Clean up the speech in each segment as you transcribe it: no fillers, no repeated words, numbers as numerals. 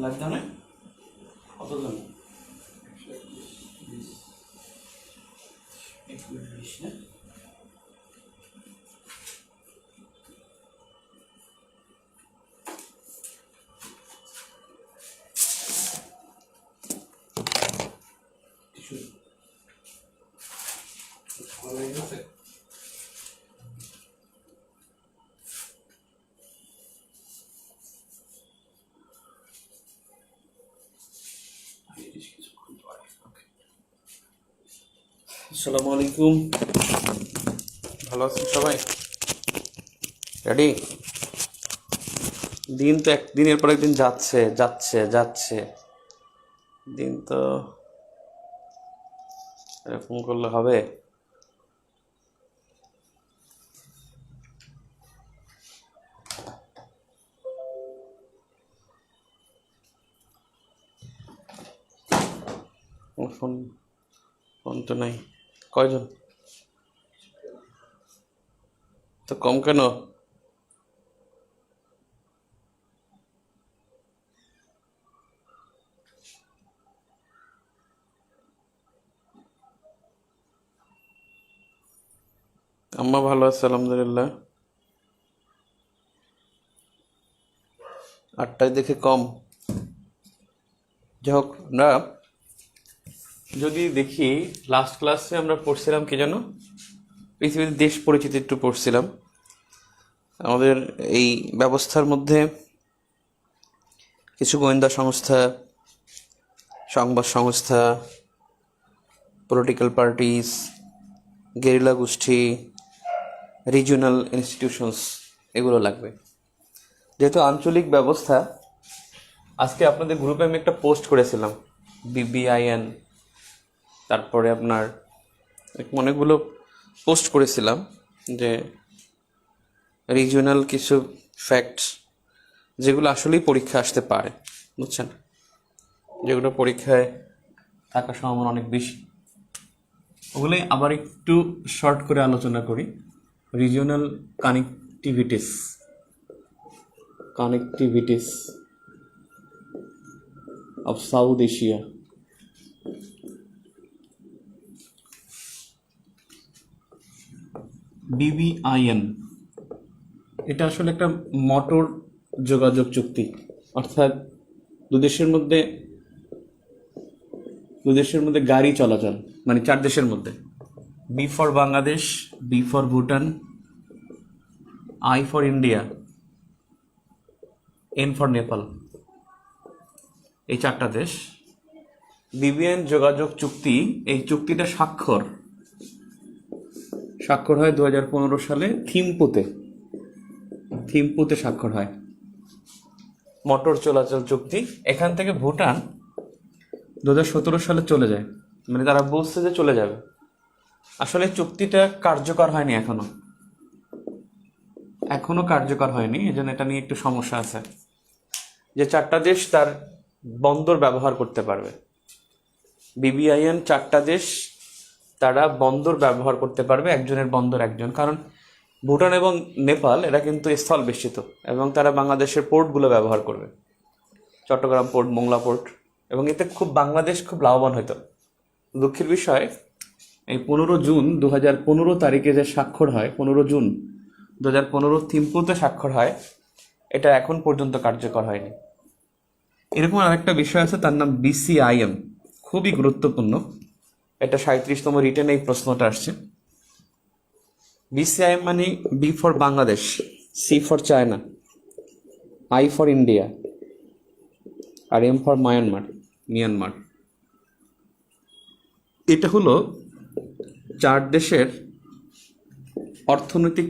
লাগবে না কত দাম 120 না আসসালামু আলাইকুম, ভালো আছেন সবাই? রেডি? দিন তো একদিনের পর একদিন যাচ্ছে যাচ্ছে যাচ্ছে, দিন তো এরকম করলে হবে? ফোন ফোন তো নাই। কয়জন? তো কম কেন? আম্মা ভালো আছে আলহামদুলিল্লাহ। 8টায় দেখে কম। যাই হোক, আমরা যদি দেখি লাস্ট ক্লাসে আমরা পড়ছিলাম কি যেন, পৃথিবীর দেশ পরিচিতি একটু পড়ছিলাম। আমাদের এই ব্যবস্থার মধ্যে কিছু গোয়েন্দা সংস্থা, সংবাদ সংস্থা, পলিটিক্যাল পার্টিস, গেরিলা গোষ্ঠী, রিজিওনাল ইনস্টিটিউশনস এগুলো লাগবে। যেহেতু আঞ্চলিক ব্যবস্থা, আজকে আপনাদের গ্রুপে আমি একটা পোস্ট করেছিলাম, বিবিআইএন, তারপরে আপনার অনেকগুলো পোস্ট করেছিলাম যে রিজিওনাল কিছু ফ্যাক্টস যেগুলো আসলেই পরীক্ষা আসতে পারে, বুঝছেন, যেগুলো পরীক্ষায় থাকার সম্ভাবনা অনেক বেশি। ওগুলোই আবার একটু শর্ট করে আলোচনা করি। Regional connectivities of South Asia. BBIN এটা আসলে একটা মোটর যোগাযোগ চুক্তি, অর্থাৎ দুদেশের মধ্যে গাড়ি চলাচল, মানে 4 দেশের মধ্যে। B for Bangladesh, B for Bhutan, I for India, N for Nepal, এই 4টা দেশ। বিবিএন যোগাযোগ চুক্তি, এই চুক্তিটা স্বাক্ষর হয় 2015 সালে থিম্পুতে স্বাক্ষর হয়। মোটর চলাচল চুক্তি। এখান থেকে ভুটান 2017 সালে চলে যায়, মানে তারা বলছে যে চলে যাবে। আসলে চুক্তিটা কার্যকর হয়নি, এখনো কার্যকর হয়নি। এই জন্য এটা নিয়ে একটু সমস্যা আছে যে 4টা দেশ তার বন্দর ব্যবহার করতে পারবে। বিবিআইএন 4টা দেশ তারা বন্দর ব্যবহার করতে পারবে, একজনের বন্দর একজন। কারণ ভুটান এবং নেপাল এরা কিন্তু স্থল বেষ্টিত, এবং তারা বাংলাদেশের পোর্টগুলো ব্যবহার করবে, চট্টগ্রাম পোর্ট, মোংলা পোর্ট, এবং এতে বাংলাদেশ খুব লাভবান হতো। দুঃখের বিষয়, এই 15 জুন 2015 তারিখে যে স্বাক্ষর হয়, 15 জুন 2015 থিম্পুতে স্বাক্ষর হয়, এটা এখন পর্যন্ত কার্যকর হয়নি। এরকম আরেকটা বিষয় আছে, তার নাম বিসিআইএম, খুবই গুরুত্বপূর্ণ। এটা 37তম রিটেনে এই প্রশ্নটা আসছে। বিসিআইএম মানে B for Bangladesh, C for China, I for India, আর এম ফর মিয়ানমার। এটা হলো 4 দেশের অর্থনৈতিক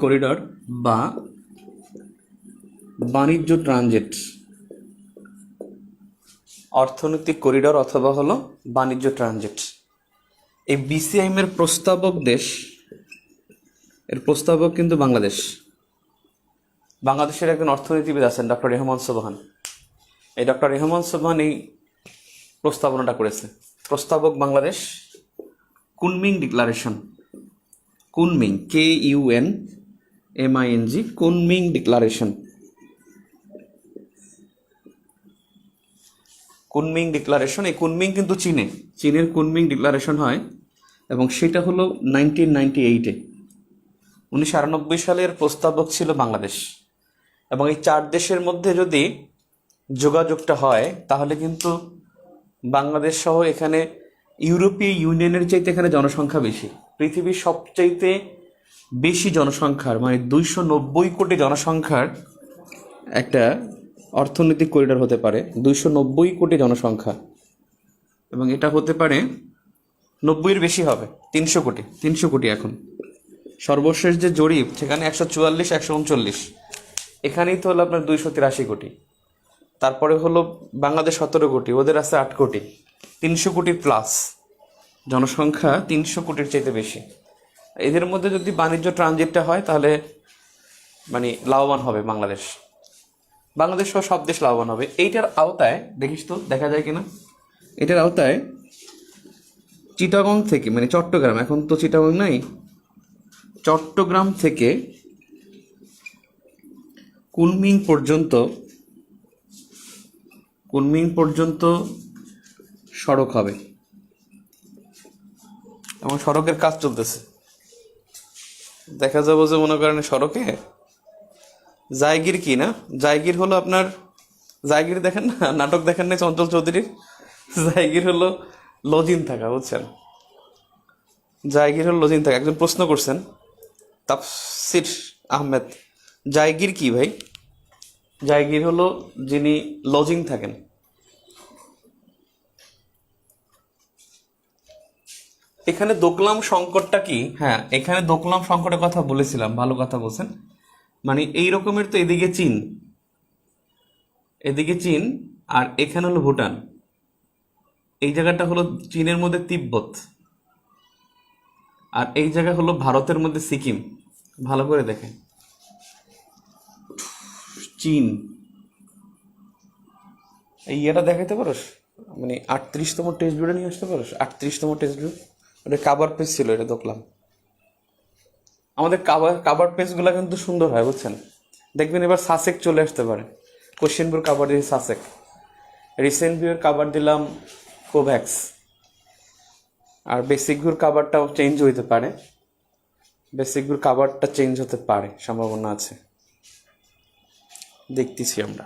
করিডর বা বাণিজ্য ট্রানজিট। অর্থনৈতিক করিডর অথবা হলো বাণিজ্য ট্রানজিট। এই বিসিআইএম এর প্রস্তাবক কিন্তু বাংলাদেশের একজন অর্থনীতিবিদ আছেন, ডক্টর রেহমান সোবহান। এই ডক্টর রেহমান সোবহান এই প্রস্তাবনাটা করেছে। প্রস্তাবক Bangladesh. Kunming declaration, Kunming, KUNMING MING, Kunming declaration. Kunming declaration, এই কুনমিং কিন্তু চীনের কুনমিং ডিক্লারেশন হয়, এবং সেটা হলো 1998-এ, 1998 সালের প্রস্তাবক ছিল বাংলাদেশ। এবং এই 4 দেশের মধ্যে যদি যোগাযোগটা হয় তাহলে কিন্তু বাংলাদেশ সহ এখানে ইউরোপীয় ইউনিয়নের চাইতে এখানে জনসংখ্যা বেশি, পৃথিবীর সবচাইতে বেশি জনসংখ্যার মানে 290 কোটি জনসংখ্যার একটা অর্থনৈতিক করিডোর হতে পারে, 290 কোটি জনসংখ্যা, এবং এটা হতে পারে 90-এর বেশি হবে, 300 কোটি এখন। সর্বশেষ যে জরিপ সেখানে 144, 139, এখানেই তো হলো আপনার 283 কোটি। তারপরে হলো বাংলাদেশ 17 কোটি, ওদের আছে 8 কোটি, 300 কোটির প্লাস জনসংখ্যা, 300 কোটির চাইতে বেশি। এদের মধ্যে যদি বাণিজ্য ট্রানজিটটা হয় তাহলে মানে লাভবান হবে বাংলাদেশ সহ সব দেশ লাভবান হবে। এইটার আওতায় দেখিস তো দেখা যায় কিনা, এটার আওতায় চিটাগং থেকে মানে চট্টগ্রাম, এখন তো চিটাগং নাই, চট্টগ্রাম থেকে কুনমিং পর্যন্ত সড়ক হবে, এবং সড়কের কাজ চলতেছে। দেখা যাবো যে মনে করেন সড়কে জায়গির কি না, জায়গির হলো আপনার, জায়গির দেখেন না, নাটক দেখেন না চঞ্চল চৌধুরীর, জায়গির হলো লজিন থাকা, বুঝছেন? জায়গির হলো লজিন থাকা। একজন প্রশ্ন করছেন, তাফসির আহমেদ, জায়গির কি ভাই? জায়গির হলো যিনি লজিং থাকেন। এখানে দোকলাম সংকটটা কি? হ্যাঁ, এখানে দোকলাম সংকটের কথা বলেছিলাম, ভালো কথা বলছেন। মানে এই রকমের তো এদিকে চীন, আর এখানে হলো ভুটান, এই জায়গাটা হলো চীনের মধ্যে তিব্বত, আর এই জায়গা হলো ভারতের মধ্যে সিকিম। ভালো করে দেখেন, চীন এই ইয়েটা দেখাইতে পারোস, মানে 38তম টেস্ট ভিউটা নিয়ে আসতে পারোস, 38তম টেস্ট ভিউ, ওটা কাভার পেজ ছিল, এটা দেখলাম। আমাদের কাভার পেজগুলো কিন্তু সুন্দর হয়, বুঝছেন? দেখবেন এবার সাসেক চলে আসতে পারে। কোশ্চেন ভিউর কাভার দিয়েছি সাসেক, রিসেন্ট ভিউর কাভার দিলাম কোভ্যাক্স, আর বেসিক ভিউর কাভারটাও চেঞ্জ হইতে পারে, বেসিক ভিউর কাভারটা চেঞ্জ হতে পারে, সম্ভাবনা আছে, দেখতেছি আমরা।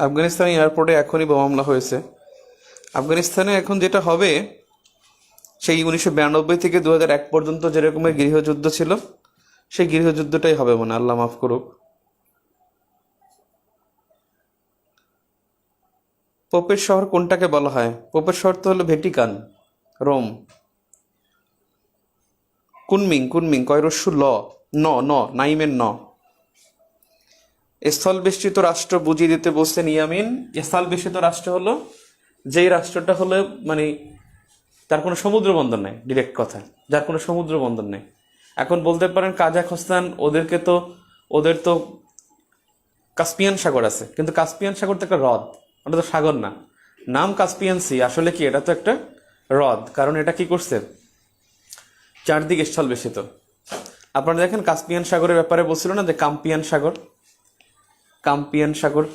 আফগানিস্তান এয়ারপোর্টে এখনই বোমা হামলা হয়েছে। আফগানিস্তানে এখন যেটা হবে, সেই 1992 থেকে 2001 পর্যন্ত যেরকমের গৃহযুদ্ধ ছিল, সেই গৃহযুদ্ধটাই হবে মনে, আল্লাহ মাফ করুক। পোপের শহর কোনটাকে বলা হয়? পোপের শহর তো হলো ভ্যাটিকান, রোম। কুনমিং কয়রস্যু ল, নাইমের ন। স্থল বেষ্টিত রাষ্ট্র বুঝিয়ে দিতে বলছেন ইয়ামিন। স্থল বেষ্টিত রাষ্ট্র হলো যেই রাষ্ট্রটা হলো মানে তার কোনো সমুদ্র বন্দর নেই, ডিরেক্ট কথা, যার কোনো সমুদ্র বন্দর নেই। এখন বলতে পারেন কাজাখস্তান, ওদের তো কাস্পিয়ান সাগর আছে, কিন্তু কাস্পিয়ান সাগর তো একটা হ্রদ, ওটা তো সাগর না। নাম কাস্পিয়ান সি, আসলে কি এটা তো একটা হ্রদ, কারণ এটা কি করছে, চারদিকে স্থল বেষ্টিত। আপনারা দেখেন কাস্পিয়ান সাগরের ব্যাপারে বলছিল না যে কাম্পিয়ান সাগর,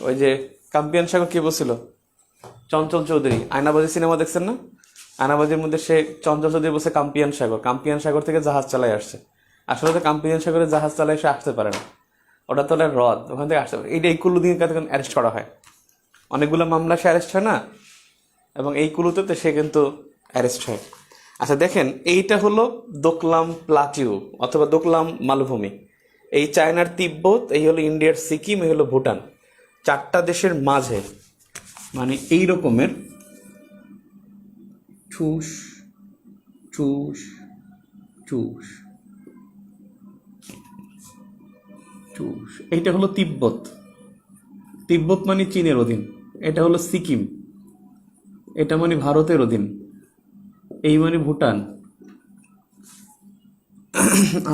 ওই যে কাম্পিয়ান সাগর কে বলছিল? চঞ্চল চৌধুরী। আয়নাবাজি সিনেমা দেখছেন না? আয়নাবাজির মধ্যে সে চঞ্চল চৌধুরী বলছে কাম্পিয়ান সাগর থেকে জাহাজ চালায় আসছে। আসলে তো কাম্পিয়ান সাগরে জাহাজ চালায় সে আসতে পারে না, ওটা তো হ্রদ, ওখান থেকে আসতে পারে। এই কুলুদিন অ্যারেস্ট করা হয়, অনেকগুলো মামলা সে অ্যারেস্ট হয় না, এবং এই কুলুতে সে কিন্তু অ্যারেস্ট হয়। আচ্ছা দেখেন, এইটা হলো দোকলাম প্লাটিউ অথবা দোকলাম মালভূমি। এই চায়নার তিব্বত, এই হলো ইন্ডিয়ার সিকিম, এই হলো ভুটান, 4টা দেশের মাঝে মানে এই রকমের ঠুস ঠুস ঠুস ঠুস। এইটা হলো তিব্বত মানে চীনের অধীন, এটা হলো সিকিম, এটা মানে ভারতের অধীন, এই মানে ভুটান,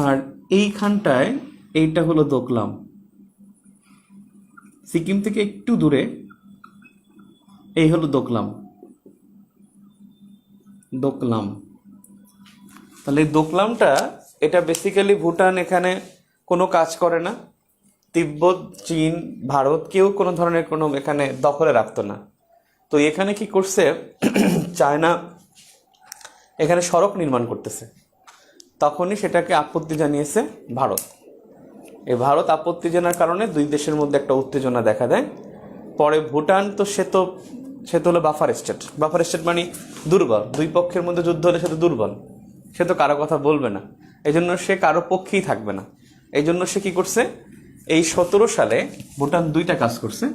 আর এইখানটায় এইটা হলো দোকলাম। সিকিম থেকে একটু দূরে এই হলো দোকলাম। দোকলাম, তাহলে এই দোকলামটা, এটা বেসিক্যালি ভুটান এখানে কোনো কাজ করে না। তিব্বত, চীন, ভারত কেউ কোনো ধরনের কোনো এখানে দখলে রাখতো না। তো এখানে কি করছে, চায়না এখানে সড়ক নির্মাণ করতেছে, তখনই সেটাকে আপত্তি জানিয়েছে ভারত। এই ভারত আপত্তি জানার কারণে দুই দেশের মধ্যে একটা উত্তেজনা দেখা দেয়। পরে ভুটান তো সে তো হলো বাফার স্টেট। বাফার স্টেট মানে দুর্বল, দুই পক্ষের মধ্যে যুদ্ধ হলে সে তো দুর্বল, সে তো কারো কথা বলবে না, এই জন্য সে কারো পক্ষেই থাকবে না। এই জন্য সে কি করছে, এই 17 সালে ভুটান দুইটা কাজ করছে।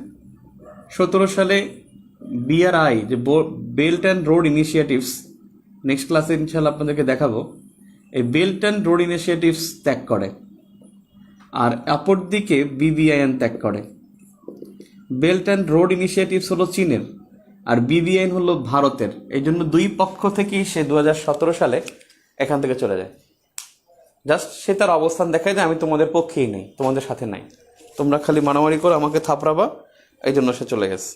17 সালে BRI, যে belt and road initiatives, next ক্লাসে ইনশাল্লাহ আপনাদেরকে দেখাবো, এই বেল্ট অ্যান্ড রোড ইনিশিয়েটিভস ত্যাগ করে, আর অপরদিকে BBIN ত্যাগ করে। বেল্ট অ্যান্ড রোড ইনিশিয়েটিভস হলো চীনের, আর BBIN হলো ভারতের। এই জন্য দুই পক্ষ থেকেই সে 2017 সালে এখান থেকে চলে যায়। জাস্ট সে তার অবস্থান দেখায় যে আমি তোমাদের পক্ষেই নেই, তোমাদের সাথে নাই, তোমরা খালি মারামারি করে আমাকে থাপড়াবা, এই জন্য সে চলে গেছে।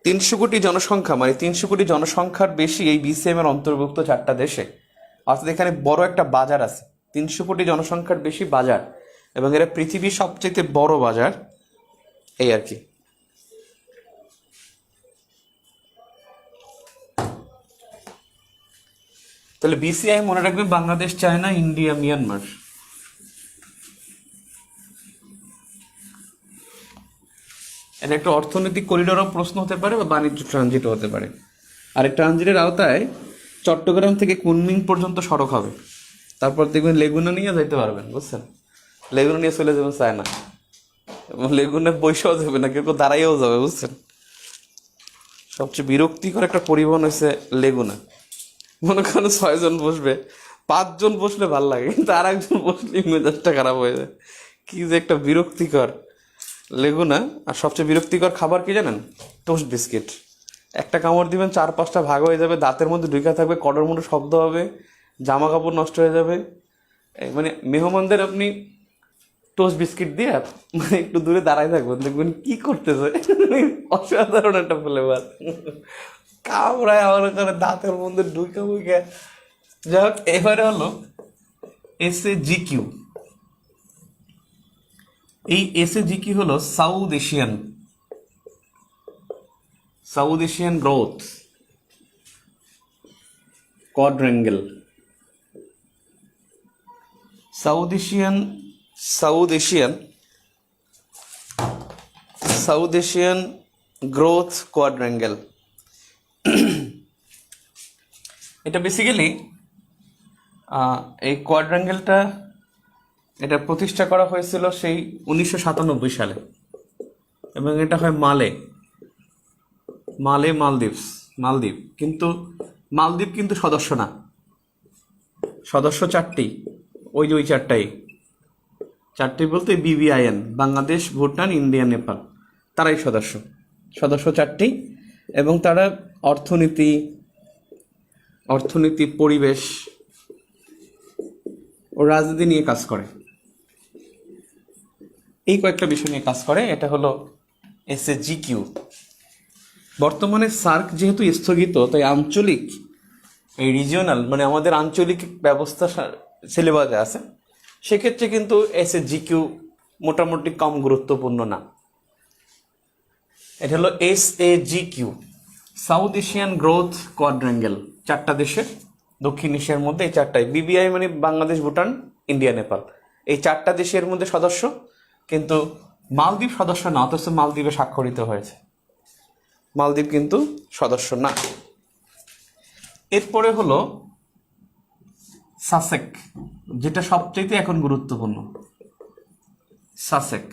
তিনশো কোটি জনসংখ্যা, মানে 300 কোটি জনসংখ্যার বেশি এই BCM এর অন্তর্ভুক্ত 4টা দেশে। অর্থাৎ এখানে বড় একটা বাজার আছে, 300 কোটি জনসংখ্যার বেশি বাজার, এবং এরা পৃথিবীর সবচেয়ে বড় বাজার, এই আর কি। তাহলে BCI মনে রাখবে, বাংলাদেশ, চায়না, ইন্ডিয়া, মিয়ানমার। এটা একটা অর্থনৈতিক করিডোরও প্রশ্ন হতে পারে, বা বাণিজ্য ট্রানজিটও হতে পারে। আর এই ট্রানজিটের আওতায় চট্টগ্রাম থেকে কুনমিং পর্যন্ত সড়ক হবে। তারপর দেখবেন লেগুনা নিয়ে যাইতে পারবেন, বুঝছেন? লেগুনা নিয়ে চলে যাবেন চায়না, এবং লেগুনে বৈশাও যাবে না, কেউ দাঁড়াইয়াও যাবে, বুঝছেন? সবচেয়ে বিরক্তিকর একটা পরিবহন হয়েছে লেগুনা। মনে করেন 6 জন বসবে, 5 জন বসলে ভাল লাগে, কিন্তু আর একজন বসলে মেজাজটা খারাপ হয়ে যায়। কি যে একটা বিরক্তিকর লেগুনা। আর সবচেয়ে বিরক্তিকর খাবার কি জানেন? Toast biscuit. একটা কামড় দিবেন, 4-5টা ভাগ হয়ে যাবে, দাঁতের মধ্যে ঢুকে থাকবে, কডর মধ্যে শব্দ হবে, জামা কাপড় নষ্ট হয়ে যাবে। মানে মেহমানদের আপনি টোস্ট বিস্কিট দিয়ে মানে একটু দূরে দাঁড়ায় থাকবেন, দেখবেন কি করতেছে, অসাধারণ একটা ফ্লেভার, কামড়ায় আমার ওখানে দাঁতের মধ্যে ঢুকে বুকে। যাই হোক, এবারে হলো SAGQ। এই SAGQ হলো South Asian growth quadrangle. South Asian growth quadrangle. এটা বেসিক্যালি এই কোয়াড্রেঙ্গেলটা, এটা প্রতিষ্ঠা করা হয়েছিল সেই 1997 সালে, এবং এটা হয় মালদ্বীপ। কিন্তু মালদ্বীপ কিন্তু সদস্য না, সদস্য 4টি, ওই 4টাই বলতে BBIN, বাংলাদেশ, ভুটান, ইন্ডিয়া, নেপাল, তারাই সদস্য 4টি। এবং তারা অর্থনীতি, পরিবেশ ও রাজনীতি নিয়ে কাজ করে, এই কয়েকটা বিষয় নিয়ে কাজ করে। এটা হলো SAGQ। বর্তমানে সার্ক যেহেতু স্থগিত, তাই আঞ্চলিক, এই রিজিওনাল মানে আমাদের আঞ্চলিক ব্যবস্থা সিলেবাসে আছে, সেক্ষেত্রে কিন্তু SAGQ মোটামুটি কম গুরুত্বপূর্ণ না। এটা হলো SAGQ, সাউথ এশিয়ান গ্রোথ কোয়াড্রেঙ্গেল। 4টা দেশের, দক্ষিণ এশিয়ার মধ্যে এই 4টাই। BBI মানে বাংলাদেশ, ভুটান, ইন্ডিয়া, নেপাল, এই 4টা দেশের মধ্যে সদস্য। কিন্তু মালদ্বীপ সদস্য না, অথচ মালদ্বীপে স্বাক্ষরিত হয়েছে, মালদ্বীপ কিন্তু সদস্য না। এরপরে হলো সাসেক, যেটা সবচেয়ে এখন গুরুত্বপূর্ণ। সাসেক,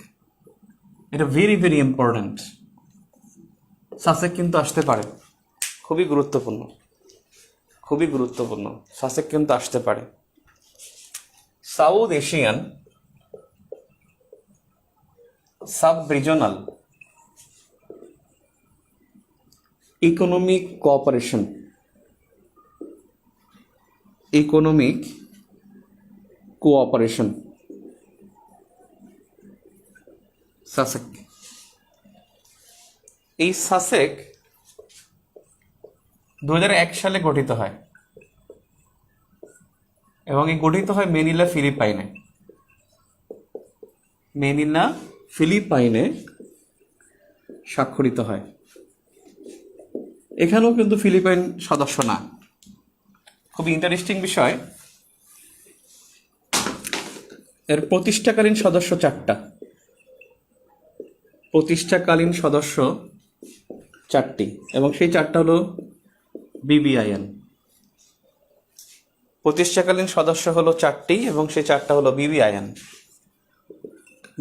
এটা ভেরি ভেরি ইম্পর্ট্যান্ট। সাসেক কিন্তু আসতে পারে, খুবই গুরুত্বপূর্ণ। সাসেক কিন্তু আসতে পারে। South Asian sub regional economic cooperation, economic cooperation, SASEC. এই সাসেক 2001 সালে গঠিত হয় এবং এই গঠিত হয় ম্যানিলা ফিলিপাইনে। ম্যানিলা ফিলিপাইনে স্বাক্ষরিত হয়। এখানেও কিন্তু ফিলিপাইন সদস্য না। খুব ইন্টারেস্টিং বিষয়, এর প্রতিষ্ঠাকালীন সদস্য 4টা। প্রতিষ্ঠাকালীন সদস্য 4টি এবং সেই 4টা হলো বিবিআইএন। প্রতিষ্ঠাকালীন সদস্য হলো 4টি এবং সেই 4টা হলো বিবিআইএন।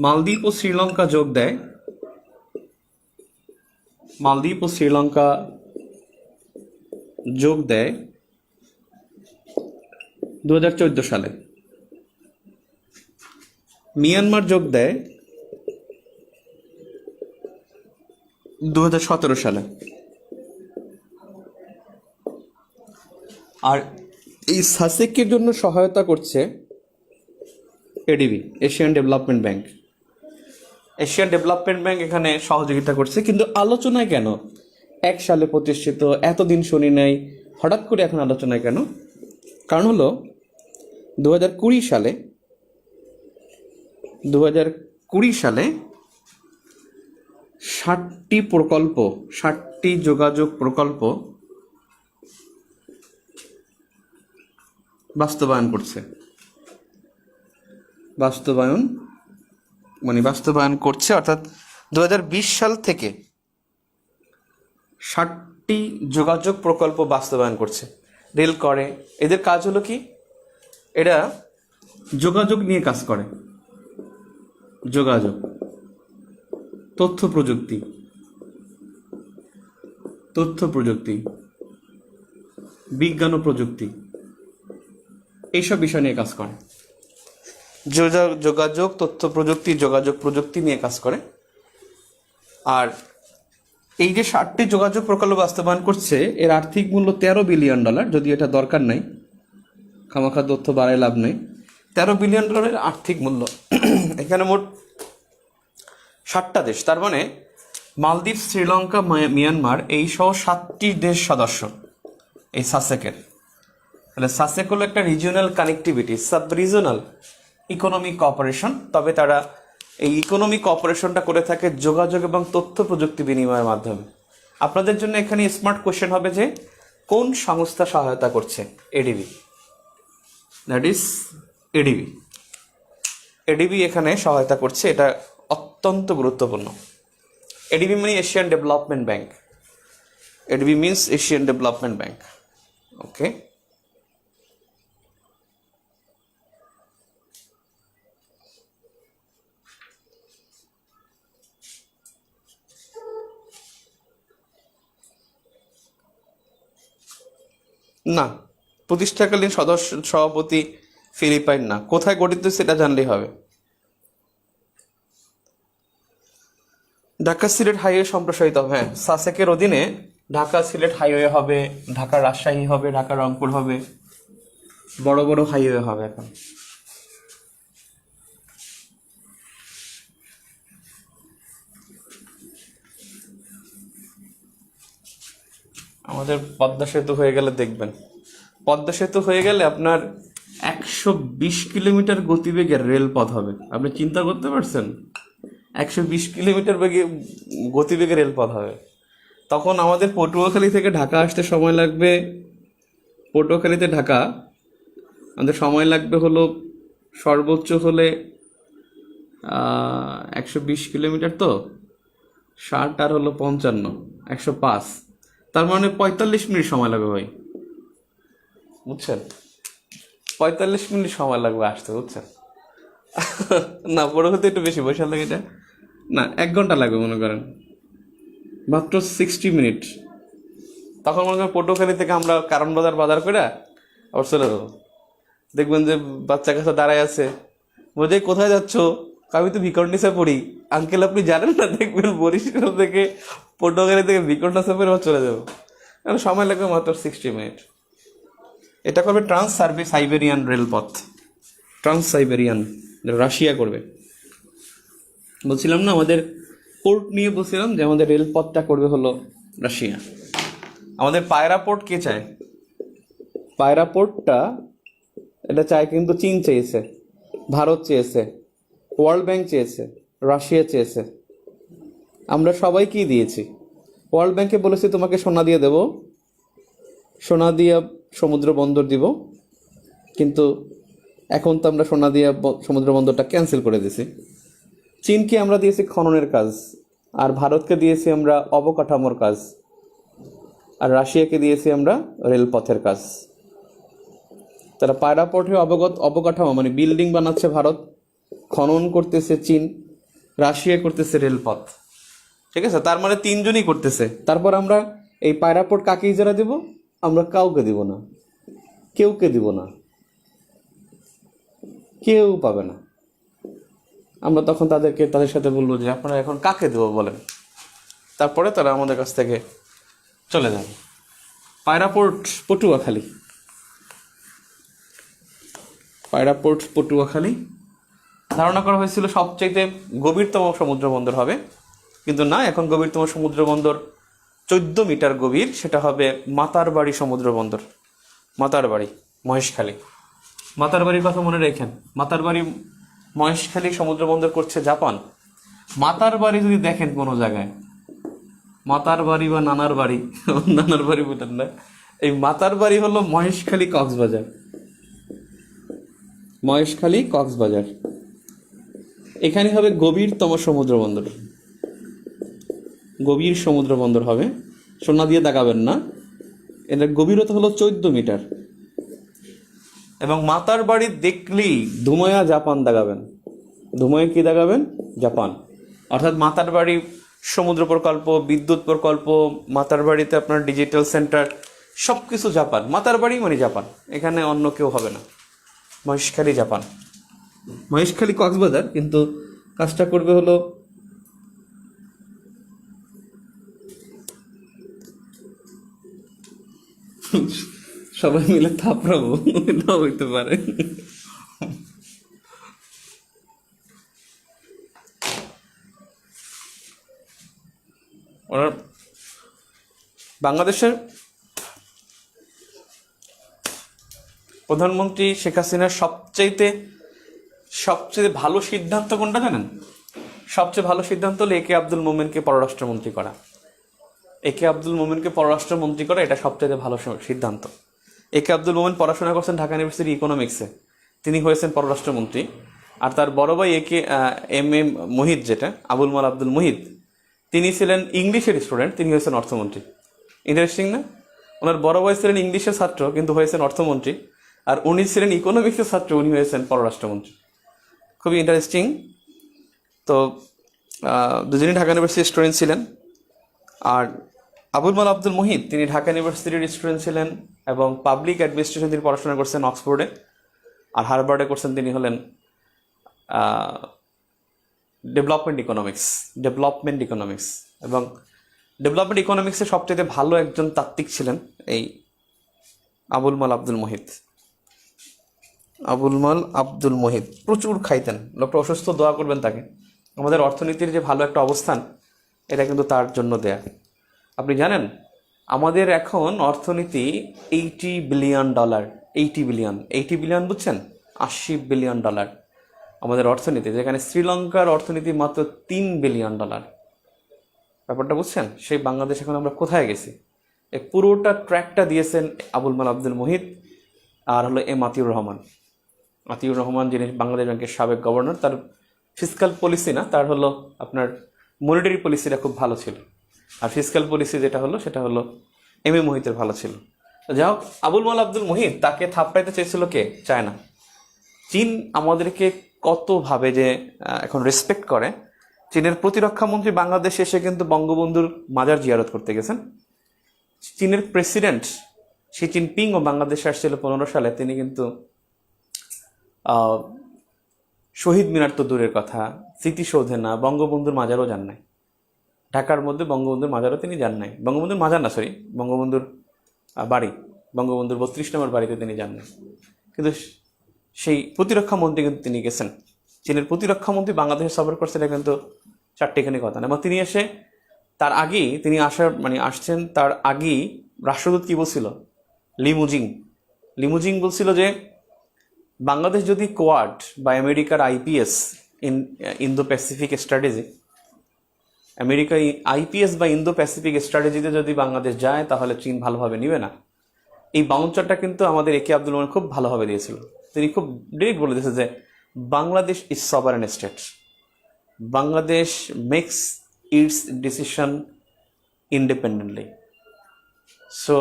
মালদ্বীপ ও শ্রীলঙ্কা যোগ দেয়। মালদ্বীপ ও শ্রীলঙ্কা যোগ দেয় 2014 সালে। মিয়ানমার যোগ দেয় 2017 সালে। আর এই সাসেকের জন্য সহায়তা করছে ADB, Asian development bank. Asian development bank এখানে সহযোগিতা করছে। কিন্তু আলোচনায় কেন? 1 সালে প্রতিষ্ঠিত, এতদিন শুনি নাই, হঠাৎ করে এখন আলোচনায় কেন? কারণ হলো 2020 সালে 60টি প্রকল্প, 60টি যোগাযোগ প্রকল্প বাস্তবায়ন করছে। বাস্তবায়ন করছে অর্থাৎ 2020 সাল থেকে 60টি যোগাযোগ প্রকল্প বাস্তবায়ন করছে। রেল করে। এদের কাজ হলো কি? এরা যোগাযোগ নিয়ে কাজ করে। যোগাযোগ, তথ্য প্রযুক্তি, বিজ্ঞান ও প্রযুক্তি, এইসব বিষয় নিয়ে কাজ করে। যোগাযোগ, তথ্য প্রযুক্তি, যোগাযোগ প্রযুক্তি নিয়ে কাজ করে। আর এই যে 60টি যোগাযোগ প্রকল্প বাস্তবায়ন করছে, এর আর্থিক মূল্য $13 বিলিয়ন। যদি এটা দরকার নাই, খামাখা তথ্য বাড়ায় লাভ নেই। $13 বিলিয়ন আর্থিক মূল্য। এখানে মোট 60টা দেশ, তার মানে মালদ্বীপ, শ্রীলঙ্কা, মিয়ানমার এই সহ 7টি দেশ সদস্য এই সাসেকের। তাহলে সাসেক হলো একটা regional connectivity, sub regional economic cooperation. তবে তারা এই ইকোনমিক কোঅপারেশনটা করে থাকে যোগাযোগ এবং তথ্য প্রযুক্তি বিনিময়ের মাধ্যমে। আপনাদের জন্য এখানে স্মার্ট কোশ্চেন হবে যে কোন সংস্থা সহায়তা করছে? ADB, that is ADB. ADB এখানে সহায়তা করছে, এটা অত্যন্ত গুরুত্বপূর্ণ। এডিবি মানে Asian development bank. ADB means Asian development bank. Okay, না, প্রতিষ্ঠাকালীন সভাপতি ফিলিপাইন না। কোথায় গঠিত সেটা জানলেই হবে। ঢাকা সিলেট হাইওয়ে সম্প্রসারিত হবে। হ্যাঁ, সাসেকের অধীনে ঢাকা সিলেট হাইওয়ে হবে, ঢাকা রাজশাহী হবে, ঢাকা রংপুর হবে, বড় বড় হাইওয়ে হবে। এখন আমাদের পদ্মা সেতু হয়ে গেলে দেখবেন, পদ্মা সেতু হয়ে গেলে আপনার 120 কিলোমিটার গতিবেগের রেলপথ হবে। আপনি চিন্তা করতে পারছেন? 120 কিলোমিটার গতিবেগের রেলপথ হবে। তখন আমাদের পটুয়াখালী থেকে ঢাকা আসতে সময় লাগবে, পটুয়াখালীতে ঢাকা আমাদের সময় লাগবে হলো সর্বোচ্চ হলে 120 কিলোমিটার, তো 60 আর হলো 55, 105, তার মানে 45 মিনিট সময় লাগবে ভাই, বুঝছেন? 45 মিনিট সময় লাগবে আসতে, বুঝছেন? না, বড় হতে একটু বেশি পয়সা লাগে, এটা না, 1 ঘন্টা লাগবে মনে করেন, মাত্র 60 মিনিট। তখন মনে করেন পটুয়াখালী থেকে আমরা কারণ বাজার করে আবার চলে যাবো। দেখবেন যে বাচ্চা কাছে দাঁড়ায় আছে, বলছে কোথায় যাচ্ছ? আমি তো ভিকরনিসে পড়ি। আঙ্কেল আপনি জানেন না? দেখবেন বরিশাল থেকে পটুয়াখালী থেকে ভিকরনিসে পড়ে আবার চলে যাবো। কারণ সময় লাগবে মাত্র 60 মিনিট। এটা করবে সাইবেরিয়ান রেলপথ, সাইবেরিয়ান, রাশিয়া করবে। বলছিলাম না আমাদের পোর্ট নিয়ে, বলছিলাম যে আমাদের রেলপথটা করবে হলো রাশিয়া। আমাদের পায়রা পোর্ট কে চায়? পায়রা পোর্টটা এটা চায় কিন্তু চীন চেয়েছে, ভারত চেয়েছে, ওয়ার্ল্ড ব্যাংক চেয়েছে, রাশিয়া চেয়েছে। আমরা সবাই কি দিয়েছি? ওয়ার্ল্ড ব্যাংকে বলেছি তোমাকে সোনা দিয়ে দেব, সোনা দিয়ে সমুদ্র বন্দর দিব, কিন্তু এখন তো আমরা সোনা দিয়ে সমুদ্র বন্দরটা ক্যান্সেল করে দিয়েছি। চীনকে আমরা দিয়েছি খননের কাজ, আর ভারতকে দিয়েছি আমরা অবকাঠামোর কাজ, আর রাশিয়াকে দিয়েছি আমরা রেলপথের কাজ। তারা পায়রা পোর্টে অবকাঠামো মানে বিল্ডিং বানাচ্ছে ভারত, খনন করতেছে চীন, রাশিয়া করতেছে রেলপথ। ঠিক আছে, তার মানে তিনজনই করতেছে। তারপর আমরা এই পায়রা পোর্ট কাকে ইজারা দেব? আমরা কাউকে দিব না, কেউকে দিব না, কেউ পাবে না। আমরা তখন তাদের সাথে বলবো যে আপনারা এখন কাকে দেবো বলেন। তারপরে তারা আমাদের কাছ থেকে চলে যাবে। পায়রা পোর্ট পটুয়াখালী, পায়রা পোর্ট পটুয়াখালী ধারণা করা হয়েছিল সবচেয়ে গভীরতম সমুদ্র বন্দর হবে, কিন্তু না, এখন গভীরতম সমুদ্র বন্দর 14 মিটার গভীর, সেটা হবে মাতারবাড়ি সমুদ্র বন্দর। মাতারবাড়ি, মহেশখালী। মাতারবাড়ির কথা মনে রেখেন, মাতারবাড়ি মহেশখালী সমুদ্র বন্দর করছে জাপান। মাতারবাড়ি যদি দেখেন কোনো জায়গায়, মাতারবাড়ি বা নানার বাড়ি, নানার বাড়ি বুঝলেন না, এই মাতারবাড়ি হলো মহেশখালী কক্সবাজার, মহেশখালী কক্সবাজার। এখানে হবে গভীরতম সমুদ্র বন্দর, গভীর সমুদ্র বন্দর হবে। সোনা দিয়ে দাগাবেন না, এটার গভীরতা হলো 14 মিটার। এবং মাতার বাড়ি দেখলেই ধুময়া জাপান দাগাবেন। ধুময়া কি দাগাবেন? জাপান। অর্থাৎ মাতার বাড়ি সমুদ্র প্রকল্প, বিদ্যুৎ প্রকল্প, মাতার বাড়িতে আপনার ডিজিটাল সেন্টার, সব কিছু জাপান। মাতার বাড়ি মানে জাপান, এখানে অন্য কেউ হবে না। মহেশখালী জাপান, মহেশখালী কক্সবাজার, কিন্তু কাজটা করবে হলো সবাই মিলে থাপড়াবো, এটাও হইতে পারে। ওনার বাংলাদেশের প্রধানমন্ত্রী শেখ হাসিনার সবচেয়ে ভালো সিদ্ধান্ত কোনটা জানেন? সবচেয়ে ভালো সিদ্ধান্ত হলো একে আব্দুল মোমেনকে পররাষ্ট্রমন্ত্রী করা। একে আব্দুল মোমেনকে পররাষ্ট্রমন্ত্রী করা, এটা সবচেয়ে ভালো সিদ্ধান্ত। একে আব্দুল মোমেন পড়াশোনা করছেন ঢাকা ইউনিভার্সিটি ইকোনমিক্সে, তিনি হয়েছেন পররাষ্ট্রমন্ত্রী। আর তার বড় ভাই এম এ মুহিত, যেটা আবুল মাল আব্দুল মুহিত, তিনি ছিলেন ইংলিশের স্টুডেন্ট, তিনি হয়েছেন অর্থমন্ত্রী। ইন্টারেস্টিং না? ওনার বড় ভাই ছিলেন ইংলিশের ছাত্র কিন্তু হয়েছেন অর্থমন্ত্রী, আর উনি ছিলেন ইকোনমিক্সের ছাত্র, উনি হয়েছেন পররাষ্ট্রমন্ত্রী। খুবই ইন্টারেস্টিং। তো দুজনই ঢাকা ইউনিভার্সিটির স্টুডেন্ট ছিলেন। আর আবুল মাল আব্দুল মুহিত তিনি ঢাকা ইউনিভার্সিটির স্টুডেন্ট ছিলেন এবং পাবলিক অ্যাডমিনিস্ট্রেশন তিনি পড়াশোনা করছেন অক্সফোর্ডে, আর হার্ভার্ডে করছেন তিনি হলেন ডেভেলপমেন্ট ইকোনমিক্স। এবং ডেভেলপমেন্ট ইকোনমিক্সে সবচেয়ে ভালো একজন তাত্ত্বিক ছিলেন এই আবুল মাল আব্দুল মুহিত। প্রচুর খাইতেন, লোকটা অসুস্থ, দোয়া করবেন তাকে। আমাদের অর্থনীতির যে ভালো একটা অবস্থান, এটা কিন্তু তার জন্য দেয়া। আপনি জানেন আমাদের এখন অর্থনীতি $80 বিলিয়ন। 80 বিলিয়ন বুঝছেন? $80 বিলিয়ন আমাদের অর্থনীতি, যেখানে শ্রীলঙ্কার অর্থনীতি মাত্র $3 বিলিয়ন। ব্যাপারটা বুঝছেন? সেই বাংলাদেশ এখন আমরা কোথায় গেছি? এই পুরোটা ট্র্যাকটা দিয়েছেন আবুল মাল আব্দুল মুহিত আর হলো আতিউর রহমান, যিনি বাংলাদেশ ব্যাংকের সাবেক গভর্নর। তার ফিসকাল পলিসি না, তার হলো আপনার মনিটারি পলিসিটা খুব ভালো ছিল, আর ফিসকাল পলিসি যেটা হলো সেটা হলো এম এ মুহিতের ভালো ছিল। যাই হোক, আবুল মাল আব্দুল মুহিত তাকে থাপড়াইতে চেয়েছিল কে? চায় না। চীন আমাদেরকে কতভাবে যে এখন রেসপেক্ট করে। চীনের প্রতিরক্ষা মন্ত্রী বাংলাদেশে এসে কিন্তু বঙ্গবন্ধুর মাজার জিয়ারত করতে গেছেন। চীনের প্রেসিডেন্ট শি জিনপিং ও বাংলাদেশে আসছিল 15 সালে, তিনি কিন্তু শহীদ মিনার তো দূরের কথা, স্মৃতিসৌধে না, বঙ্গবন্ধুর মাজারও যান নাই। ঢাকার মধ্যে বঙ্গবন্ধুর মাজারও তিনি যান নাই। বঙ্গবন্ধুর মাজার না, বঙ্গবন্ধুর বাড়ি, বঙ্গবন্ধুর 32 নম্বর বাড়িতে তিনি যাননি, কিন্তু সেই প্রতিরক্ষা মন্ত্রী কিন্তু তিনি গেছেন। চীনের প্রতিরক্ষা মন্ত্রী বাংলাদেশে সফর করছেন, এটা কিন্তু চারটেখানি কথা না। এবং তিনি এসে তার আগেই তিনি আসছেন তার আগেই রাষ্ট্রদূত কি বলছিল, লিমুজিং বলছিল যে বাংলাদেশ যদি কোয়াড বা আমেরিকার IPS Indo Pacific strategy, America IPS বা ইন্দো প্যাসিফিক স্ট্র্যাটেজিতে যদি বাংলাদেশ যায় তাহলে চীন ভালোভাবে নিবে না। এই বাউন্সারটা কিন্তু আমাদের একে আব্দুল মোমেন খুব ভালোভাবে দিয়েছিল। তিনি খুব ডিরেক্ট বলে দিয়েছে যে Bangladesh is sovereign state, Bangladesh makes its decision independently, so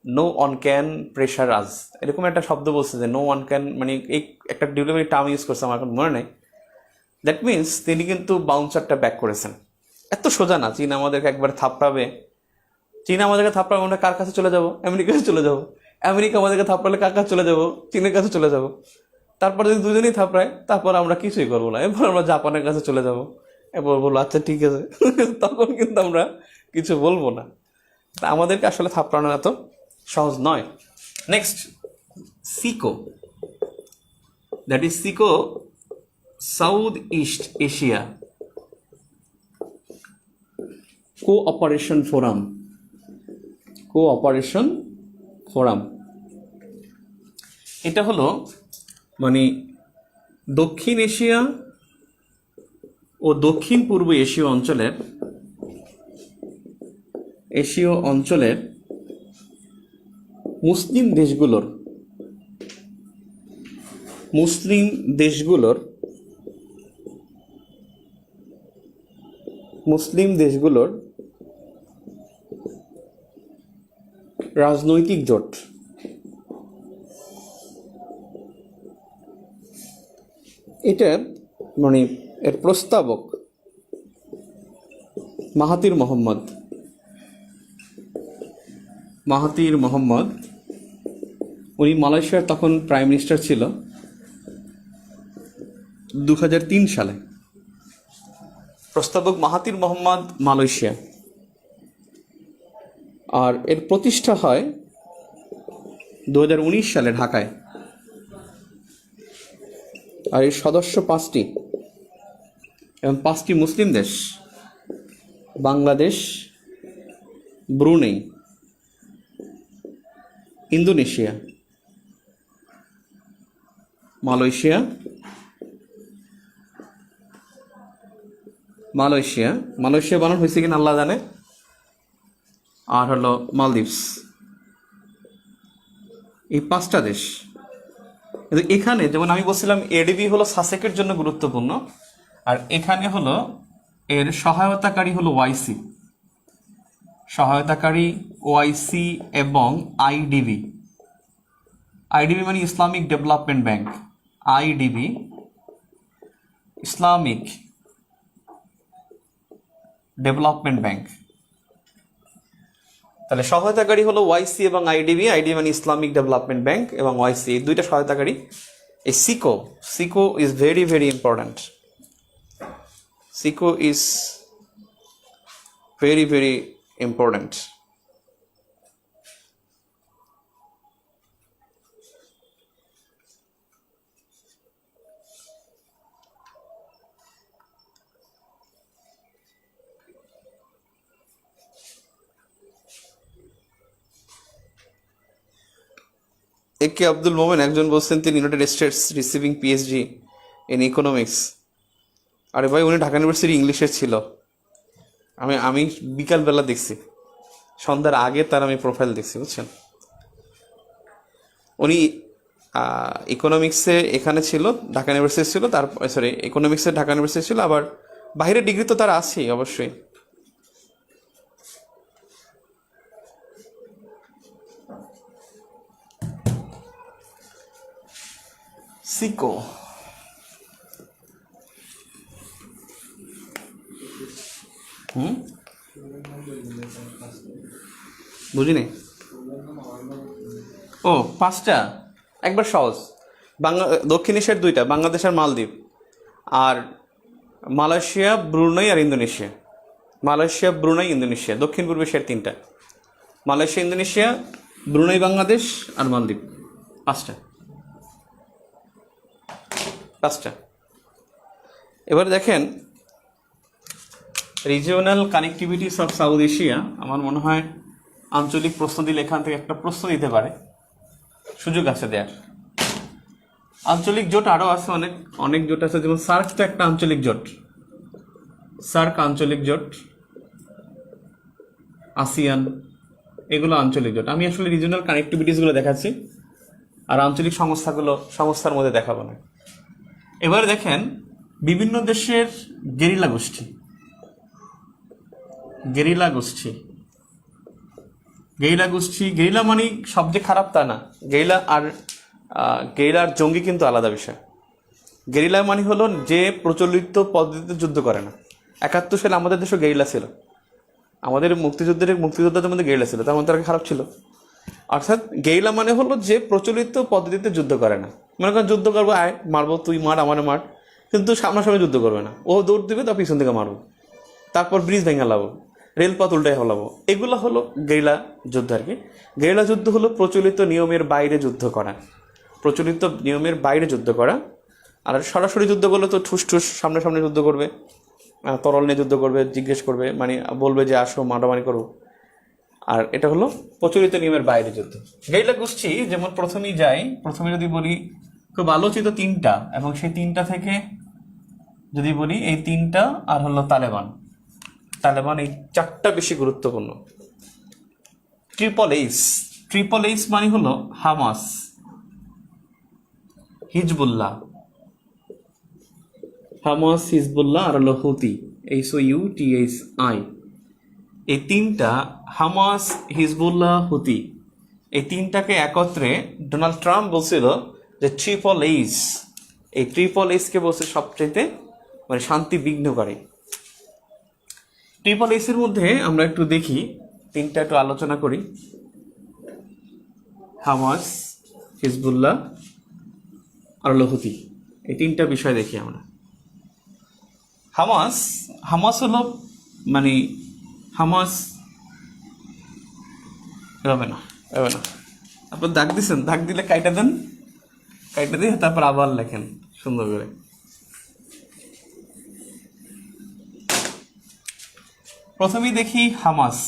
no one can pressure us, এরকম একটা শব্দ বলছে যে নো ওয়ান ক্যান, মানে এই একটা ডিপ্লোমেটিক টার্ম ইউজ করছে, আমার এখন মনে নেই। দ্যাট মিনস তিনি কিন্তু বাউন্সারটা ব্যাক করেছেন। এত সোজা না, চীন আমাদেরকে একবার থাপড়াবে, আমরা কার কাছে চলে যাব? আমেরিকার কাছে চলে যাব। আমেরিকা আমাদেরকে থাপড়ালে কার কাছে চলে যাব? চীনের কাছে চলে যাব। তারপর যদি দুজনেই থাপড়ায় তারপর আমরা কিছুই করবো না, এরপর আমরা জাপানের কাছে চলে যাব, এরপর বলবো আচ্ছা ঠিক আছে। তখন কিন্তু আমরা কিছু বলবো না। আমাদেরকে আসলে থাপড়ানো এত সহজ নয়। Next, SICO, that is SICO South East Asia cooperation forum. এটা হলো মানে দক্ষিণ এশিয়া ও দক্ষিণ পূর্ব এশীয় অঞ্চলের মুসলিম দেশগুলোর রাজনৈতিক জোট। এটা মানে এর প্রস্তাবক মাহাতির মোহাম্মদ, উনি মালয়েশিয়ার তখন প্রাইম মিনিস্টার ছিল 2003 সালে। প্রস্তাবক মাহাতির মোহাম্মদ, মালয়েশিয়া। আর এর প্রতিষ্ঠা হয় 2019 সালে ঢাকায়। আর এর সদস্য 5টি এবং 5টি মুসলিম দেশ: বাংলাদেশ, ব্রুনেই, ইন্দোনেশিয়া, মালয়েশিয়া বানানো হয়েছে কিনা আল্লাহ জানে, আর হলো মালদ্বীপস। এই 5টা দেশ। কিন্তু এখানে যেমন আমি বলছিলাম এডিবি হলো সাসেকের জন্য গুরুত্বপূর্ণ, আর এখানে হলো এর সহায়তাকারী হলো ওআইসি এবং আইডিবি মানে Islamic development bank, IDB Islamic development bank. তাহলে সহায়তাকারী হলো ওয়াইসি এবং আইডিবি মানে ইসলামিক ডেভেলপমেন্ট ব্যাংক এবং ওয়াইসি, এই দুইটা সহায়তাকারী। এই SICO is very very important. SICO is very very important. AK Abdul Momen একজন বলছেন তিনি United States receiving PhD in economics. আরে ভাই, উনি ঢাকা ইউনিভার্সিটি ইংলিশের ছিল। আমি বিকালবেলা দেখছি, সন্ধ্যার আগে তার আমি প্রোফাইল দেখছি, বুঝছেন। উনি ইকোনমিক্সে এখানে ছিল, ঢাকা ইউনিভার্সিটি ছিল, ইকোনমিক্সে ঢাকা ইউনিভার্সিটি ছিল, আবার বাইরের ডিগ্রি তো তার আছেই অবশ্যই। সিকো বুঝিনি। ও 5টা একবার সহজ। দক্ষিণ এশিয়ার 2টা, বাংলাদেশ আর মালদ্বীপ, আর মালয়েশিয়া, ব্রুনেই আর ইন্দোনেশিয়া। দক্ষিণ পূর্ব এশিয়ার 3টা, মালয়েশিয়া, ইন্দোনেশিয়া, ব্রুনাই, বাংলাদেশ আর মালদ্বীপ। পাঁচটা। এবার দেখেন regional connectivities of South Asia. আমার মনে হয় আঞ্চলিক প্রশ্ন দিলে এখান থেকে একটা প্রশ্ন দিতে পারে, সুযোগ আছে দেয়ার। আঞ্চলিক জোট আরও আছে, অনেক অনেক জোট আছে, যেমন সার্ক তো একটা আঞ্চলিক জোট, সার্ক আঞ্চলিক জোট, আসিয়ান, এগুলো আঞ্চলিক জোট। আমি আসলে রিজিওনাল কানেক্টিভিটিসগুলো দেখাচ্ছি আর আঞ্চলিক সংস্থার মধ্যে দেখাবো না। এবার দেখেন বিভিন্ন দেশের গেরিলা গোষ্ঠী। গেরিলা মানে সবচেয়ে খারাপ তা না, গেরিলা আর জঙ্গি কিন্তু আলাদা বিষয়। গেরিলা মানে হলো যে প্রচলিত পদ্ধতিতে যুদ্ধ করে না। 71 সালে আমাদের দেশে গেরিলা ছিল, আমাদের মুক্তিযোদ্ধাদের মধ্যে গেরিলা ছিল, তার মধ্যে তারা খারাপ ছিল। অর্থাৎ গেরিলা মানে হলো যে প্রচলিত পদ্ধতিতে যুদ্ধ করে না। মনে করেন যুদ্ধ করবো, আয় মারবো, তুই মার আমারে মার, কিন্তু সামনাসামনি যুদ্ধ করবে না। ও দৌড় দিবে, তার পিছন থেকে মারবো, তারপর ব্রিজ ভেঙে লাবো, রেলপথ উল্টায় হলাবো। এগুলো হলো গেরিলা যুদ্ধ আর কি। গেরিলা যুদ্ধ হলো প্রচলিত নিয়মের বাইরে যুদ্ধ করা। আর সরাসরি যুদ্ধ করলে তো ঠুস সামনে যুদ্ধ করবে, তরল নিয়ে যুদ্ধ করবে, জিজ্ঞেস করবে, মানে বলবে যে আসো মারামারি করবো। আর এটা হলো প্রচলিত নিয়মের বাইরে যুদ্ধ। গেরিলা গোষ্ঠী যেমন প্রথমে যদি বলি খুব আলোচিত তিনটা, এবং সেই তিনটা থেকে যদি বলি এই তিনটা আর হলো তালেবান, এই চারটা বেশি গুরুত্বপূর্ণ। ট্রিপল এইচ মানে হলো হামাস, হিজবুল্লাহ আর হলো হুতি, HOUTHI। এই তিনটা, হামাস, হিজবুল্লাহ, হুতি, এই তিনটাকে একত্রে ডোনাল্ড ট্রাম্প বলছিল যে ট্রিপল এইচকে বলছে সবচেয়ে মানে শান্তি বিঘ্নকারী। ট্রিপল এইচের মধ্যে আমরা একটু দেখি, তিনটা একটু আলোচনা করি। হামাস, হিজবুল্লাহ আর হুতি, এই তিনটা বিষয় দেখি আমরা। হামাস হলো মানে হবে না আপনার দাগ দিলে কাইটা দিয়ে তারপর আবার লেখেন সুন্দর করে। প্রথমেই দেখি হামাস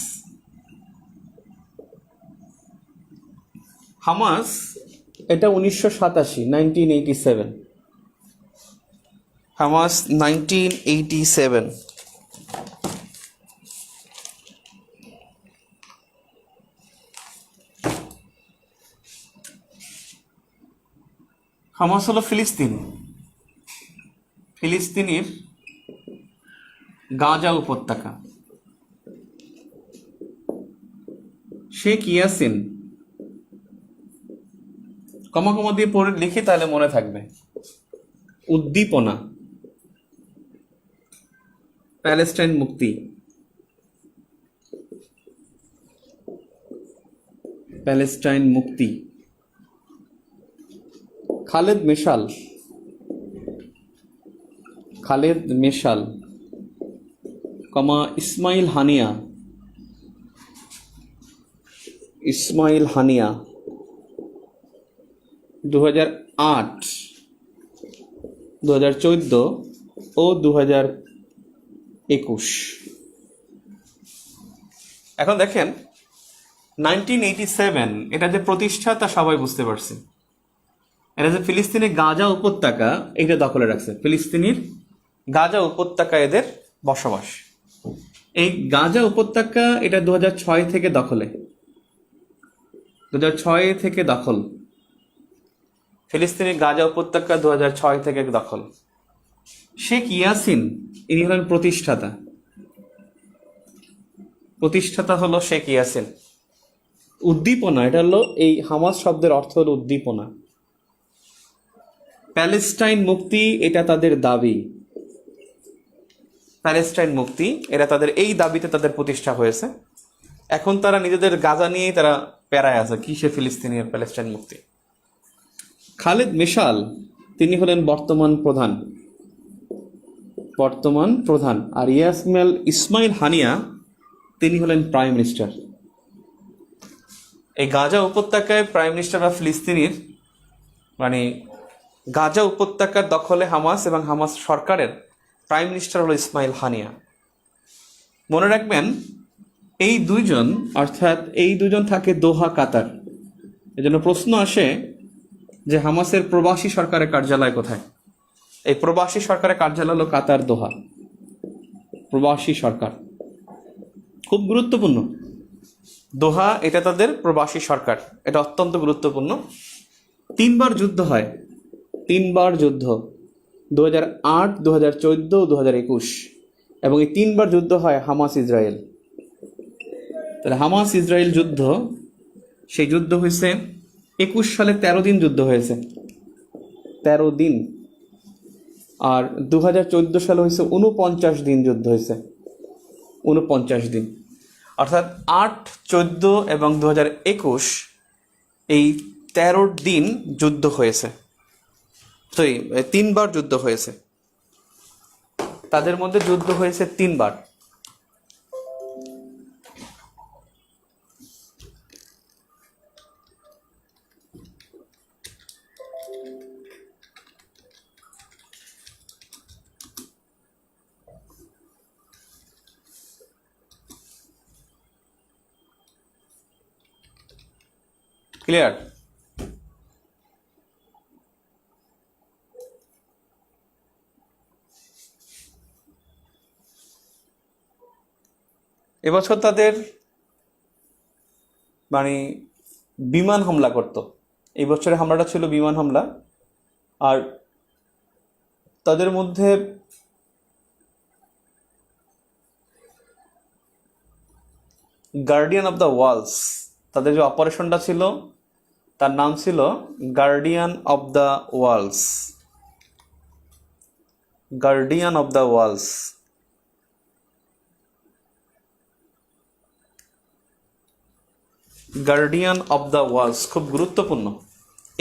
এটা 1987, হামাস 1987। হামাস হলো ফিলিস্তিনের গাজা উপত্যকা। শেখ ইয়াসিন, কমা দিয়ে পড়ে লিখি তাহলে মনে থাকবে। উদ্দীপনা, প্যালেস্টাইন মুক্তি। খালেদ মেশাল, ইসমাইল হানিয়া 2008, 2014 ও 2021। এখন দেখেন 1987 এটা যে প্রতিষ্ঠা তা সবাই বুঝতে পারছে। এটা যে ফিলিস্তিনের গাজা উপত্যকা এটা দখলে রাখছে, ফিলিস্তিনের গাজা উপত্যকা এদের বসবাস। এই গাজা উপত্যকা এটা 2006 থেকে দখলে, 2006 থেকে দখল। ফিলিস্তিনের গাজা উপত্যকা 2006 থেকে দখল। শেখ ইয়াসিন ইনি হলেন প্রতিষ্ঠাতা হলো শেখ ইয়াসিন। উদ্দীপনা, এটা হলো এই হামাস শব্দের অর্থ হলো উদ্দীপনা। প্যালেস্টাইন মুক্তি, এটা তাদের দাবি। এই দাবিতে তাদের প্রতিষ্ঠা হয়েছে। এখন তারা নিজেদের গাজা নিয়েই তারা প্যারায় আছে, কিসে ফিলিস্তিনের প্যালেস্টাইন মুক্তি। খালেদ মেশাল তিনি হলেন বর্তমান প্রধান, আর ইসমাইল হানিয়া তিনি হলেন প্রাইম মিনিস্টার। এই গাজা উপত্যকায় প্রাইম মিনিস্টার বা ফিলিস্তিনির মানে গাজা উপত্যকার দখলে হামাস এবং হামাস সরকারের প্রাইম মিনিস্টার হলো ইসমাইল হানিয়া। মনে রাখবেন এই দুইজন, অর্থাৎ এই দুজন থাকে দোহা, কাতার। এজন্য প্রশ্ন আসে যে হামাসের প্রবাসী সরকারের কার্যালয় কোথায়? এই প্রবাসী সরকারের কার্যালয় হলো কাতার, দোহা। প্রবাসী সরকার খুব গুরুত্বপূর্ণ। দোহা এটা তাদের প্রবাসী সরকার, এটা অত্যন্ত গুরুত্বপূর্ণ। 3বার যুদ্ধ হয়, 3বার যুদ্ধ, 2008, 2014, 2021, এবং এই 3বার যুদ্ধ হয় হামাস ইসরায়েল। তাহলে হামাস ইসরায়েল যুদ্ধ, সেই যুদ্ধ হয়েছে 21 সালে 13 দিন যুদ্ধ হয়েছে, 13 দিন। আর 2014 সালে হয়েছে 49 দিন যুদ্ধ হয়েছে, 49 দিন। অর্থাৎ 8, 14 এবং 2021 এই 13 দিন যুদ্ধ হয়েছে। তো 3বার যুদ্ধ হয়েছে, তাদের মধ্যে যুদ্ধ হয়েছে 3বার। ক্লিয়ার? এবছর তাদের মানে বিমান হামলা করত। এই বছরের হামলাটা ছিল বিমান হামলা। আর তাদের মধ্যে গার্ডিয়ান অফ দ্য ওয়ালস, তাদের যে অপারেশনটা ছিল তার নাম ছিল guardian of the walls. Guardian of the walls. Guardian of the walls খুব গুরুত্বপূর্ণ।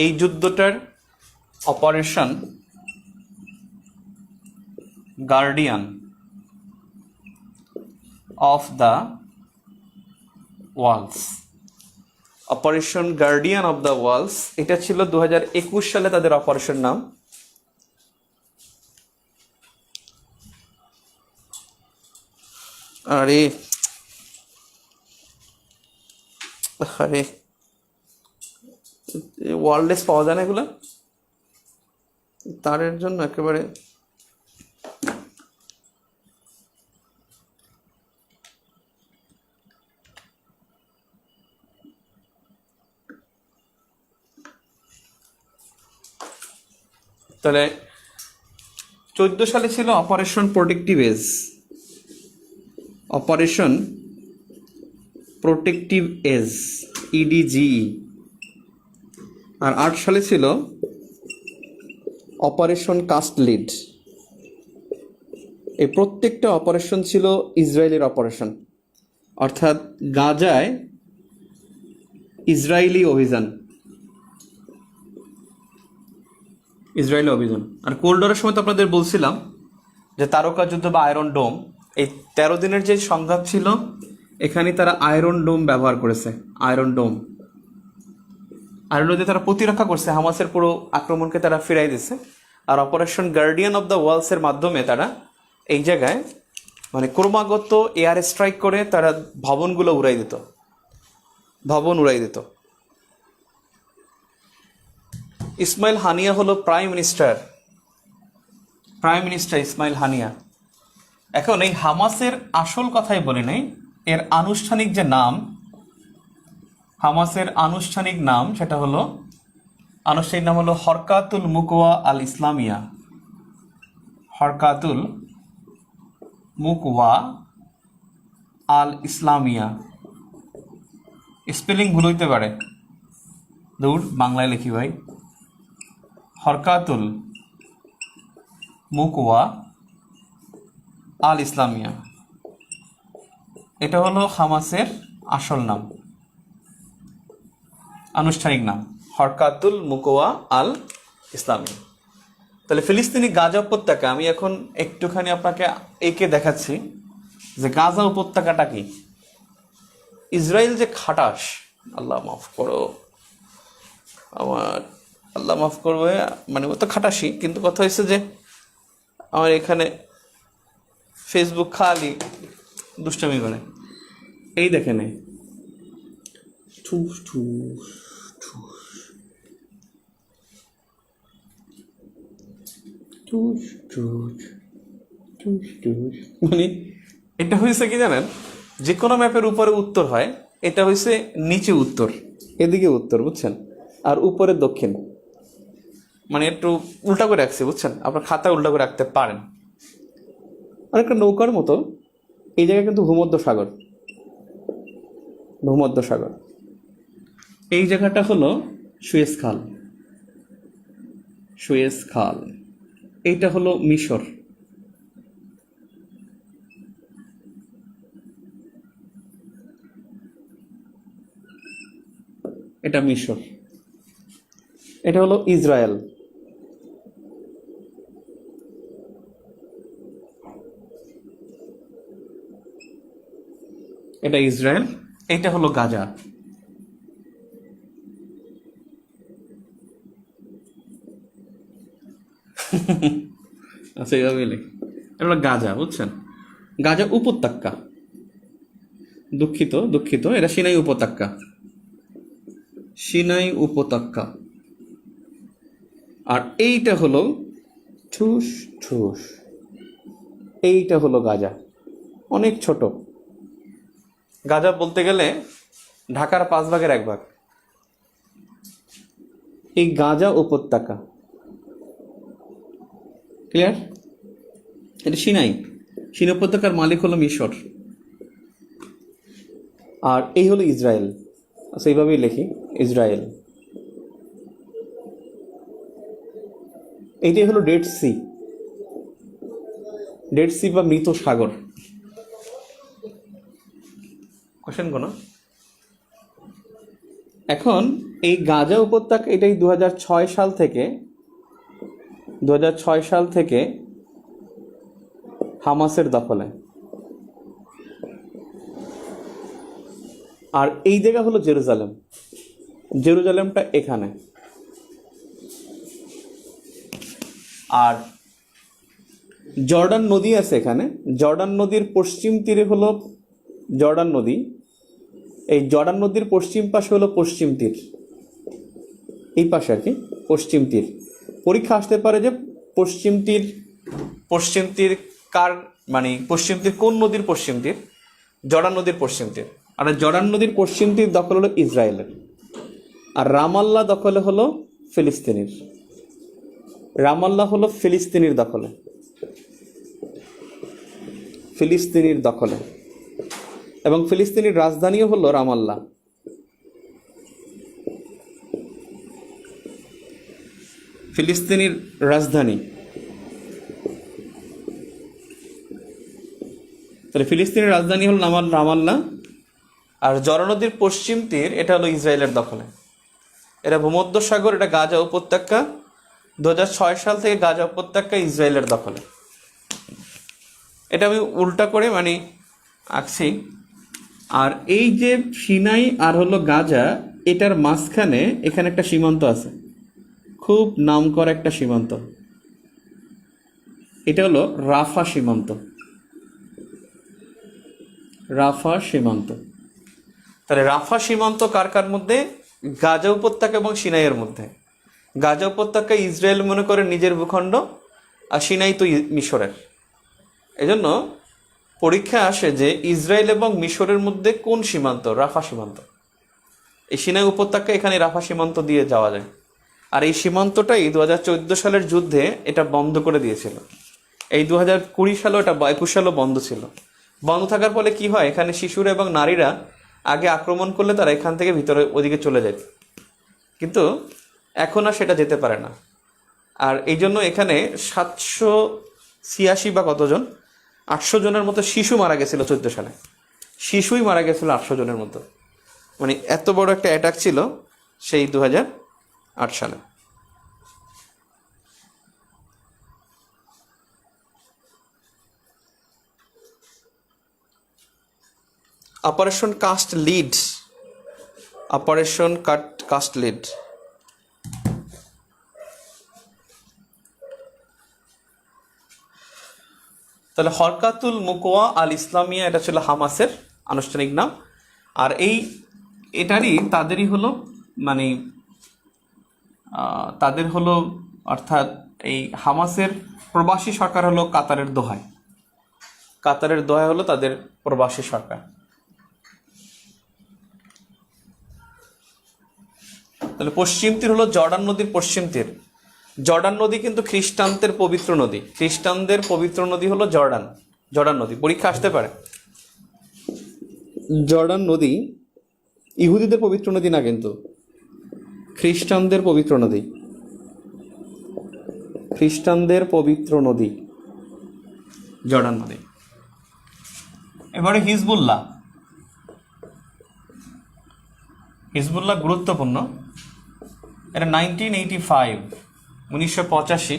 এই যুদ্ধটার operation guardian of the walls, operation guardian of the walls, এটা ছিল 2021 সালে তাদের অপারেশন নাম। আরে আরে ওয়ারলেস পাওয়া যায় না এগুলো, তারের জন্য একেবারে তাহলে 14 সালে ছিল operation protective edge, operation protective edge, EDGE. আর 8 সালে ছিল অপারেশন কাস্ট লিড। এই প্রত্যেকটা অপারেশন ছিল ইসরায়েলের অপারেশন, অর্থাৎ গাজায় ইসরায়েলি অভিযান, ইসরায়েলি অভিযান। আর কোল্ড ওয়ারের সময় তো আপনাদের বলছিলাম যে তারকা যুদ্ধ বা আয়রন ডোম, এই 13 দিনের যে সংঘাত ছিল এখানে তারা আয়রন ডোম ব্যবহার করেছে। আয়রন ডোম, আয়রন ডোমে তারা প্রতিরক্ষা করছে, হামাসের পুরো আক্রমণকে তারা ফিরাই দিচ্ছে। আর অপারেশন গার্ডিয়ান অফ দ্য ওয়ালসের মাধ্যমে তারা এই জায়গায় মানে ক্রমাগত এয়ার স্ট্রাইক করে তারা ভবনগুলো উড়াই দিত, ভবন উড়াই দিত। ইসমাইল হানিয়া হলো prime minister, prime minister Ismail Haniyeh. এখন এই হামাসের আসল কথাই বলি নাই, এর আনুষ্ঠানিক যে নাম, হামাসের আনুষ্ঠানিক নাম সেটা হলো, আনুষ্ঠানিক নাম হলো হরকাতুল মুকওয়া আল ইসলামিয়া। হরকাতুল মুকওয়া আল ইসলামিয়া। স্পেলিং ভুল হইতে পারে, দৌড় বাংলায় লিখি ভাই। হরকাতুল মুকওয়া আল ইসলামিয়া, এটা হলো হামাসের আসল নাম, আনুষ্ঠানিক নাম হরকাতুল মুকওয়া আল ইসলামিয়া। তাহলে ফিলিস্তিনি গাজা উপত্যকা, আমি এখন একটুখানি আপনাকে এঁকে দেখাচ্ছি যে গাজা উপত্যকাটা কি। ইসরায়েল যে খাটাস, আল্লাহ মাফ করো আমার, আল্লাহ মাফ করবে, মানে ও তো খাটাসি, কিন্তু কথা হয়েছে যে আমার এখানে ফেসবুক খালি দুষ্টামি করে। এই দেখেন, ঠুস ঠুস ঠুস ঠুস ঠুস ঠুস ঠুস। মানে এটা হয়েছে কি জানেন, যে কোনো ম্যাপের উপরে উত্তর হয়, এটা হয়েছে নিচে উত্তর, এদিকে উত্তর, বুঝছেন, আর উপরে দক্ষিণ। মানে একটু উল্টা করে রাখছি, বুঝছেন, আপনার খাতা উল্টা করে রাখতে পারেন। অনেকটা নৌকার মতো। এই জায়গায় কিন্তু ভূমধ্য সাগর, ভূমধ্য সাগর। এই জায়গাটা হলো সুয়েজ খাল, সুয়েজ খাল। এইটা হলো মিশর। এটা মিশর। এটা হলো ইসরায়েল। এটা ইসরায়েল। এটা হলো গাজা। আচ্ছা, এইভাবে লিখ। এটা হলো গাজা, বুঝছেন, গাজা উপত্যকা। দুঃখিত দুঃখিত, এটা সিনাই উপত্যকা, সিনাই উপত্যকা। আর এইটা হলো ঠুস ঠুস, এইটা হলো গাজা, অনেক ছোট। গাজা বলতে গেলে ঢাকার 5 ভাগের 1 ভাগ। এই গাজা উপত্যকা, ক্লিয়ার? এটা সিনাই, সিনাই উপত্যকার মালিক হলো মিশর। আর এই হলো ইসরায়েল। আচ্ছা, এইভাবেই লিখি, ইসরায়েল। এইটাই হলো ডেড সি, ডেড সি বা মৃত সাগর। কোশ্চেন কোনো? এখন এই গাজা উপত্যকা, এটাই 2006 সাল থেকে, 2006 সাল থেকে হামাসের দখলে। আর এই জায়গা হলো জেরুজালেম, জেরুজালেমটা এখানে। আর জর্ডান নদী আছে এখানে, জর্ডান নদীর পশ্চিম তীরে হলো জর্ডান নদী। এই জর্ডান নদীর পশ্চিম পাশে হলো পশ্চিম তীর, এই পাশে আর কি পশ্চিম তীর। পরীক্ষা আসতে পারে যে পশ্চিম তীর, পশ্চিম তীর কার, মানে পশ্চিম তীর কোন নদীর পশ্চিম তীর? জর্ডান নদীর পশ্চিম তীর। আর জর্ডান নদীর পশ্চিম তীর দখল হলো ইসরায়েলের, আর রামাল্লা দখলে হলো ফিলিস্তিনির। রামাল্লা হলো ফিলিস্তিনির দখলে, ফিলিস্তিনির দখলে, এবং ফিলিস্তিনির রাজধানীও হলো রামাল্লা। ফিলিস্তিনির রাজধানী, তাহলে ফিলিস্তিনের রাজধানী হলো রামাল্লা। আর জর্ডান নদীর পশ্চিম তীর এটা হলো ইসরায়েলের দখলে। এটা ভূমধ্য সাগর, এটা গাজা উপত্যকা। 2006 সাল থেকে গাজা উপত্যকা ইসরায়েলের দখলে। এটা আমি উল্টা করে মানে আঁকছি। আর এই যে সিনাই আর হলো গাজা, এটার মাঝখানে এখানে একটা সীমান্ত আছে, খুব নামকরা একটা সীমান্ত। এটা হলো রাফা সীমান্ত, রাফা সীমান্ত। তাহলে রাফা সীমান্ত কার কার মধ্যে? গাজা উপত্যকা এবং সিনাইয়ের মধ্যে। গাজা উপত্যকা ইসরায়েল মনে করে নিজের ভূখণ্ড, আর সিনাই তো মিশরের। এজন্য পরীক্ষা আসে যে ইসরায়েল এবং মিশরের মধ্যে কোন সীমান্ত? রাফা সীমান্ত। এই সিনাই উপত্যকা, এখানে রাফা সীমান্ত দিয়ে যাওয়া যায়। আর এই সীমান্তটাই 2014 সালের যুদ্ধে এটা বন্ধ করে দিয়েছিল। এই 2020 সালে, এটা 21 সালেও বন্ধ ছিল। বন্ধ থাকার ফলে কি হয়, এখানে শিশুরা এবং নারীরা আগে আক্রমণ করলে তারা এখান থেকে ভিতরে ওদিকে চলে যায়, কিন্তু এখন আর সেটা যেতে পারে না। আর এই জন্য এখানে 786 বা কতজন, 800 জনের মতো শিশু মারা গেছিল 14 সালে। শিশুই মারা গেছিল 800 জনের মতো। মানে এত বড় একটা অ্যাটাক ছিল সেই 2008 সালে। Operation cast leads, operation cast lead. তাহলে হরকাতুল মুকওয়া আল ইসলামিয়া এটা ছিল হামাসের আনুষ্ঠানিক নাম। আর তাদেরই হলো মানে তাদের হলো অর্থাৎ এই হামাসের প্রবাসী সরকার হলো কাতারের দোহায়। কাতারের দোহায় হলো তাদের প্রবাসী সরকার। তাহলে পশ্চিম তীর হলো জর্ডান নদীর পশ্চিম তীর। জর্ডান নদী কিন্তু খ্রিস্টানদের পবিত্র নদী। খ্রিস্টানদের পবিত্র নদী হলো জর্ডান নদী। পরীক্ষা আসতে পারে। জর্ডান নদী ইহুদিদের পবিত্র নদী না, কিন্তু খ্রিস্টানদের পবিত্র নদী। খ্রিস্টানদের পবিত্র নদী জর্ডান নদী। এবারে হিজবুল্লাহ গুরুত্বপূর্ণ। এটা 1985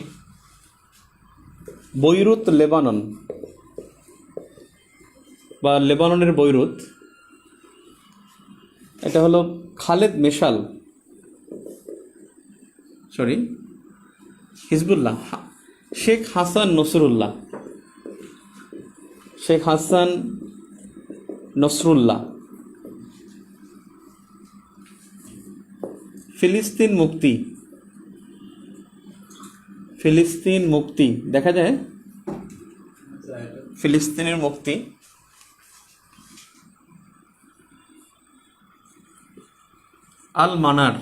বৈরুত লেবানন বা লেবাননের বৈরুত, এটা হলো হিজবুল্লাহ শেখ হাসান নসরুল্লাহ ফিলিস্তিন মুক্তি দেখা যায়, ফিলিস্তিনের মুক্তি। আল মানার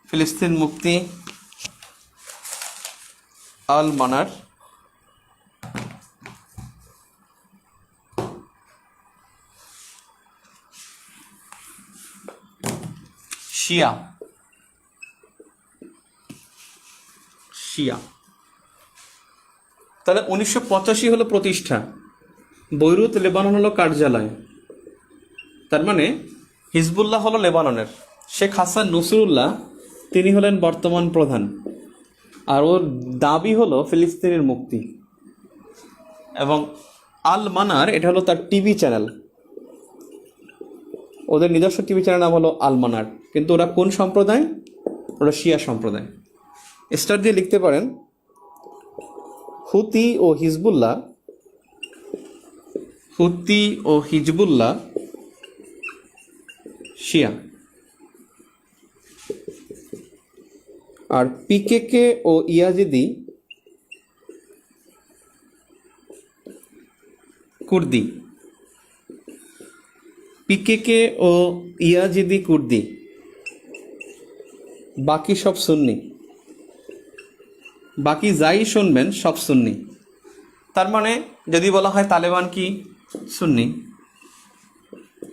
ফিলিস্তিন মুক্তি আল মানার। শিয়া তাহলে 1985 হলো প্রতিষ্ঠা, বৈরুত লেবানন হলো কার্যালয়। তার মানে হিজবুল্লাহ হলো লেবাননের, শেখ হাসান নসরুল্লাহ তিনি হলেন বর্তমান প্রধান, আর ওর দাবি হলো ফিলিস্তিনের মুক্তি। এবং আল মানার এটা হলো তার টিভি চ্যানেল, ওদের নিজস্ব টিভি চ্যানেল নাম হলো আল মানার। কিন্তু ওরা কোন সম্প্রদায়? ওরা শিয়া সম্প্রদায়। স্টার দিয়ে লিখতে পারেন হুতি ও হিজবুল্লাহ শিয়া, আর পিকেকে ও ইয়াজিদি কুর্দি। পিকেকে ও ইয়াজিদি কুর্দি, বাকি সব সুন্নি। বাকি যাই শুনবেন সব সুন্নি। তার মানে যদি বলা হয় তালেবান কি সুন্নি,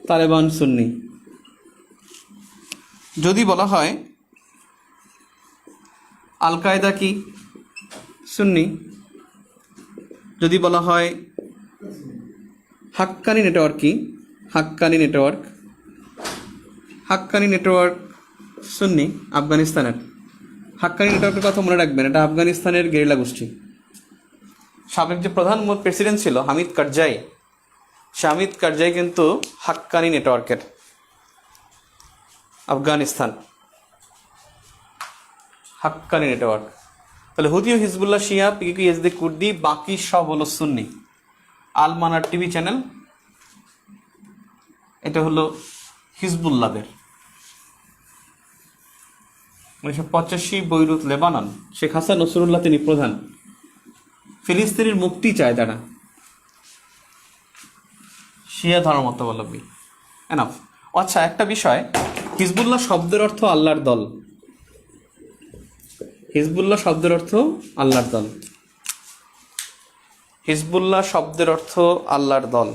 তালেবান সুন্নি। যদি বলা হয় আল কায়দা কি সুন্নি, যদি বলা হয় হাক্কানি নেটওয়ার্ক কি, হাক্কানি নেটওয়ার্ক সুন্নি আফগানিস্তানের। হাক্কানি নেটওয়ার্কের কথা মনে রাখবেন, এটা আফগানিস্তানের গেরিলা গোষ্ঠী। সাবেক যে প্রধান প্রেসিডেন্ট ছিল হামিদ কারজাই কিন্তু হাক্কানি নেটওয়ার্কের, আফগানিস্তান হাক্কানি নেটওয়ার্ক। তাহলে হুতি ও হিজবুল্লাহ শিয়া, পিকেকে ইয়াজিদি কুর্দি, বাকি সব হলো সুন্নি। আল মানার টিভি চ্যানেল এটা হলো হিজবুল্লাহদের। 1985 বৈরুত লেবানন, শেখ হাসান নসরুল্লাহ তিনি প্রধান। ফিলিস্তিনের মুক্তি চায় তারা, শিয়া ধর্মাবলম্বী। এনাফ। আচ্ছা, একটা বিষয়, হিজবুল্লাহ শব্দের অর্থ আল্লাহর দল। হিজবুল্লাহ শব্দের অর্থ আল্লাহর দল। হিজবুল্লাহ শব্দের অর্থ আল্লাহর দল।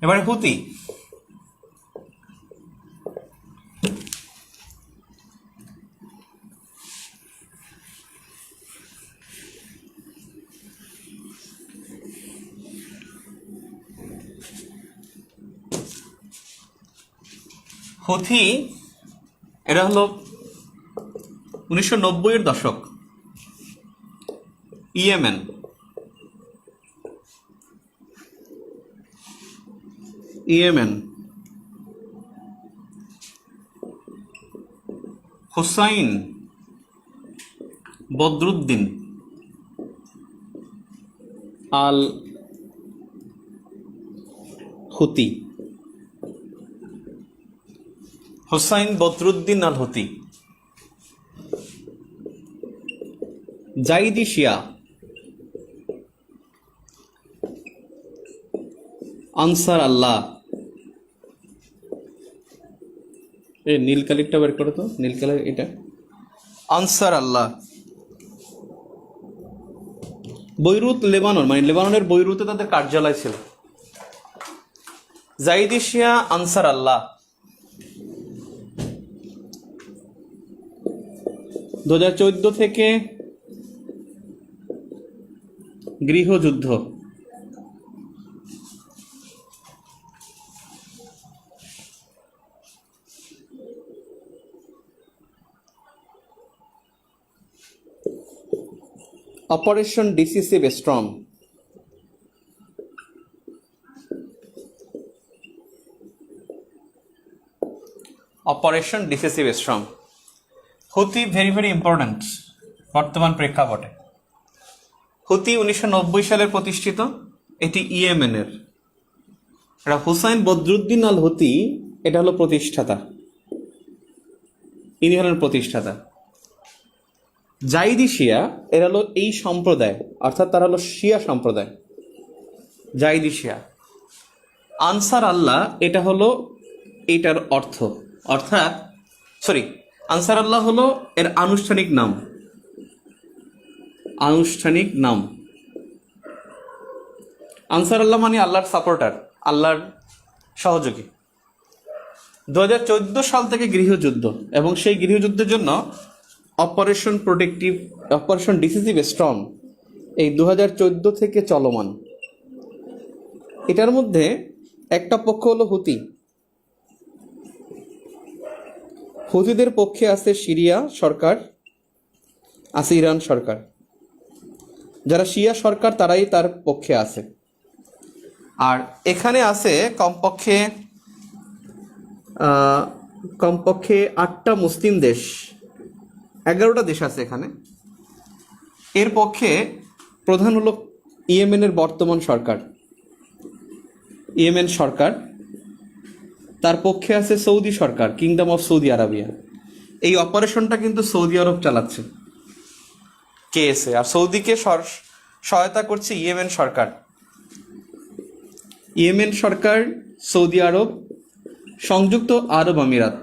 এবারে হুতি। হুথি এরা হলো 1990-এর দশক, ইয়েমেন। হুসাইন বদরুদ্দিন আল হুতি, হুসাইন বদরুদ্দিন আল হুতি। জাইদি শিয়া, আনসার আল্লাহ। এই নীল কালিরটা বের করো তো, নীল কালার এটা, আনসার আল্লাহ। বৈরুত লেবানন, মানে লেবাননের বৈরুতে তাদের কার্যালয় ছিল। জাইদি শিয়া, আনসার আল্লাহ। 2014 থেকে গৃহযুদ্ধ। Operation decisive storm. Operation decisive storm. Houthi very very important বর্তমান প্রেক্ষাপটে। হুতি 1990 সালে প্রতিষ্ঠিত, এটি ইয়েমেনের। এটা হুসাইন বদরুদ্দিন আল হুতি, এটা হলো প্রতিষ্ঠাতা, ইনি হলেন প্রতিষ্ঠাতা। জাইদি শিয়া এরা হলো এই সম্প্রদায়, অর্থাৎ তারা হলো শিয়া সম্প্রদায়, জাইদি শিয়া। আনসার আল্লাহ এটা হলো এইটার অর্থ, অর্থাৎ আনসার আল্লাহ হলো এর আনুষ্ঠানিক নাম, আনুষ্ঠানিক নাম। আনসার আল্লাহ মানে আল্লাহর সাপোর্টার, আল্লাহর সহযোগী। 2014 সাল থেকে গৃহযুদ্ধ, এবং সেই গৃহযুদ্ধের জন্য অপারেশন ডিসিসিভ স্টর্ম এই 2014 থেকে চলমান। এটার মধ্যে একটা পক্ষ হলো হুতি। হুতিদের পক্ষে আছে সিরিয়া সরকার, আছে ইরান সরকার। যারা শিয়া সরকার তারাই তার পক্ষে আছে। আর এখানে আছে কমপক্ষে 8টা মুসলিম দেশ, 11টা দেশ আছে এখানে। এর পক্ষে প্রধান হলো ইয়েমেনের বর্তমান সরকার, ইয়েমেন সরকার। তার পক্ষে আছে Saudi Sarkar, kingdom of Saudi আরবিয়া। এই অপারেশনটা কিন্তু সৌদি আরব চালাচ্ছে, কেএসএ। আর সৌদিকে সহায়তা করছে ইয়েমেন সরকার। ইয়েমেন সরকার, সৌদি আরব, সংযুক্ত আরব আমিরাত,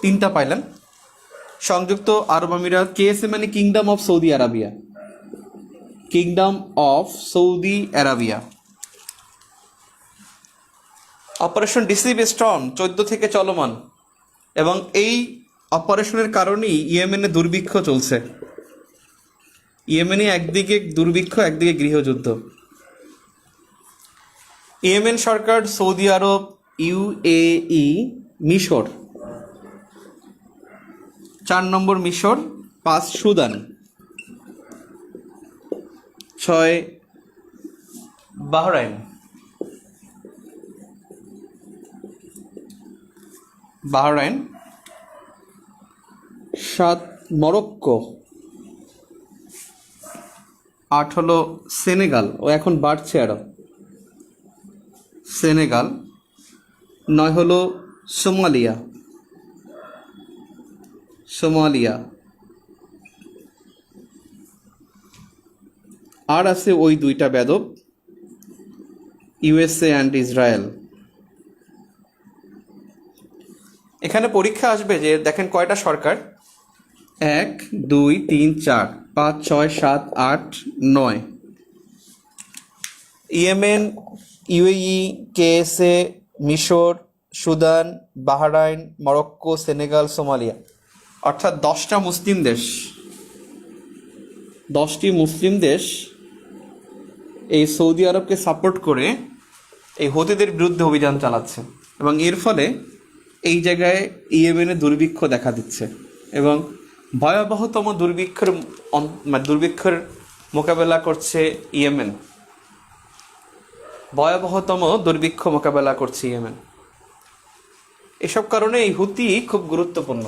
3টা পাইলেন। সংযুক্ত আরব আমিরাত, কেএসএ মানে kingdom of Saudi Arabia, kingdom of Saudi Arabia. Operation decisive storm 14 থেকে চলমান, এবং এই অপারেশনের কারণেই ইয়েমেনে দুর্ভিক্ষ চলছে। ইয়েমেনে একদিকে দুর্ভিক্ষ, একদিকে গৃহযুদ্ধ। ইয়েমেন সরকার, সৌদি আরব, ইউএই, মিশর, 4 নম্বর মিশর, 5 সুদান, 6 বাহরাইন, 7 মরক্কো, 8 হলো সেনেগাল, ও এখন বাড়ছে আরো, সেনেগাল। 9 হলো সোমালিয়া, আর আছে ওই 2টা বেদব, ইউএসএ অ্যান্ড ইসরায়েল। এখানে পরীক্ষা আসবে যে দেখেন কয়টা সরকার, 1 2 3 4 5 6 7 8 9। ইয়েমেন, ইউএই, কেএসএ, মিশর, Sudan, Bahrain, Morocco, Senegal, Somalia, অর্থাৎ 10টা মুসলিম দেশ। 10টি মুসলিম দেশ এই সৌদি আরবকে সাপোর্ট করে এই হুতিদের বিরুদ্ধে অভিযান চালাচ্ছে, এবং এর ফলে এই জায়গায় ইয়েমেনে দুর্ভিক্ষ দেখা দিচ্ছে এবং ভয়াবহতম দুর্ভিক্ষের মোকাবেলা করছে ইয়েমেন। ভয়াবহতম দুর্ভিক্ষ মোকাবেলা করছে ইয়েমেন। এসব কারণে এই হুতি খুব গুরুত্বপূর্ণ,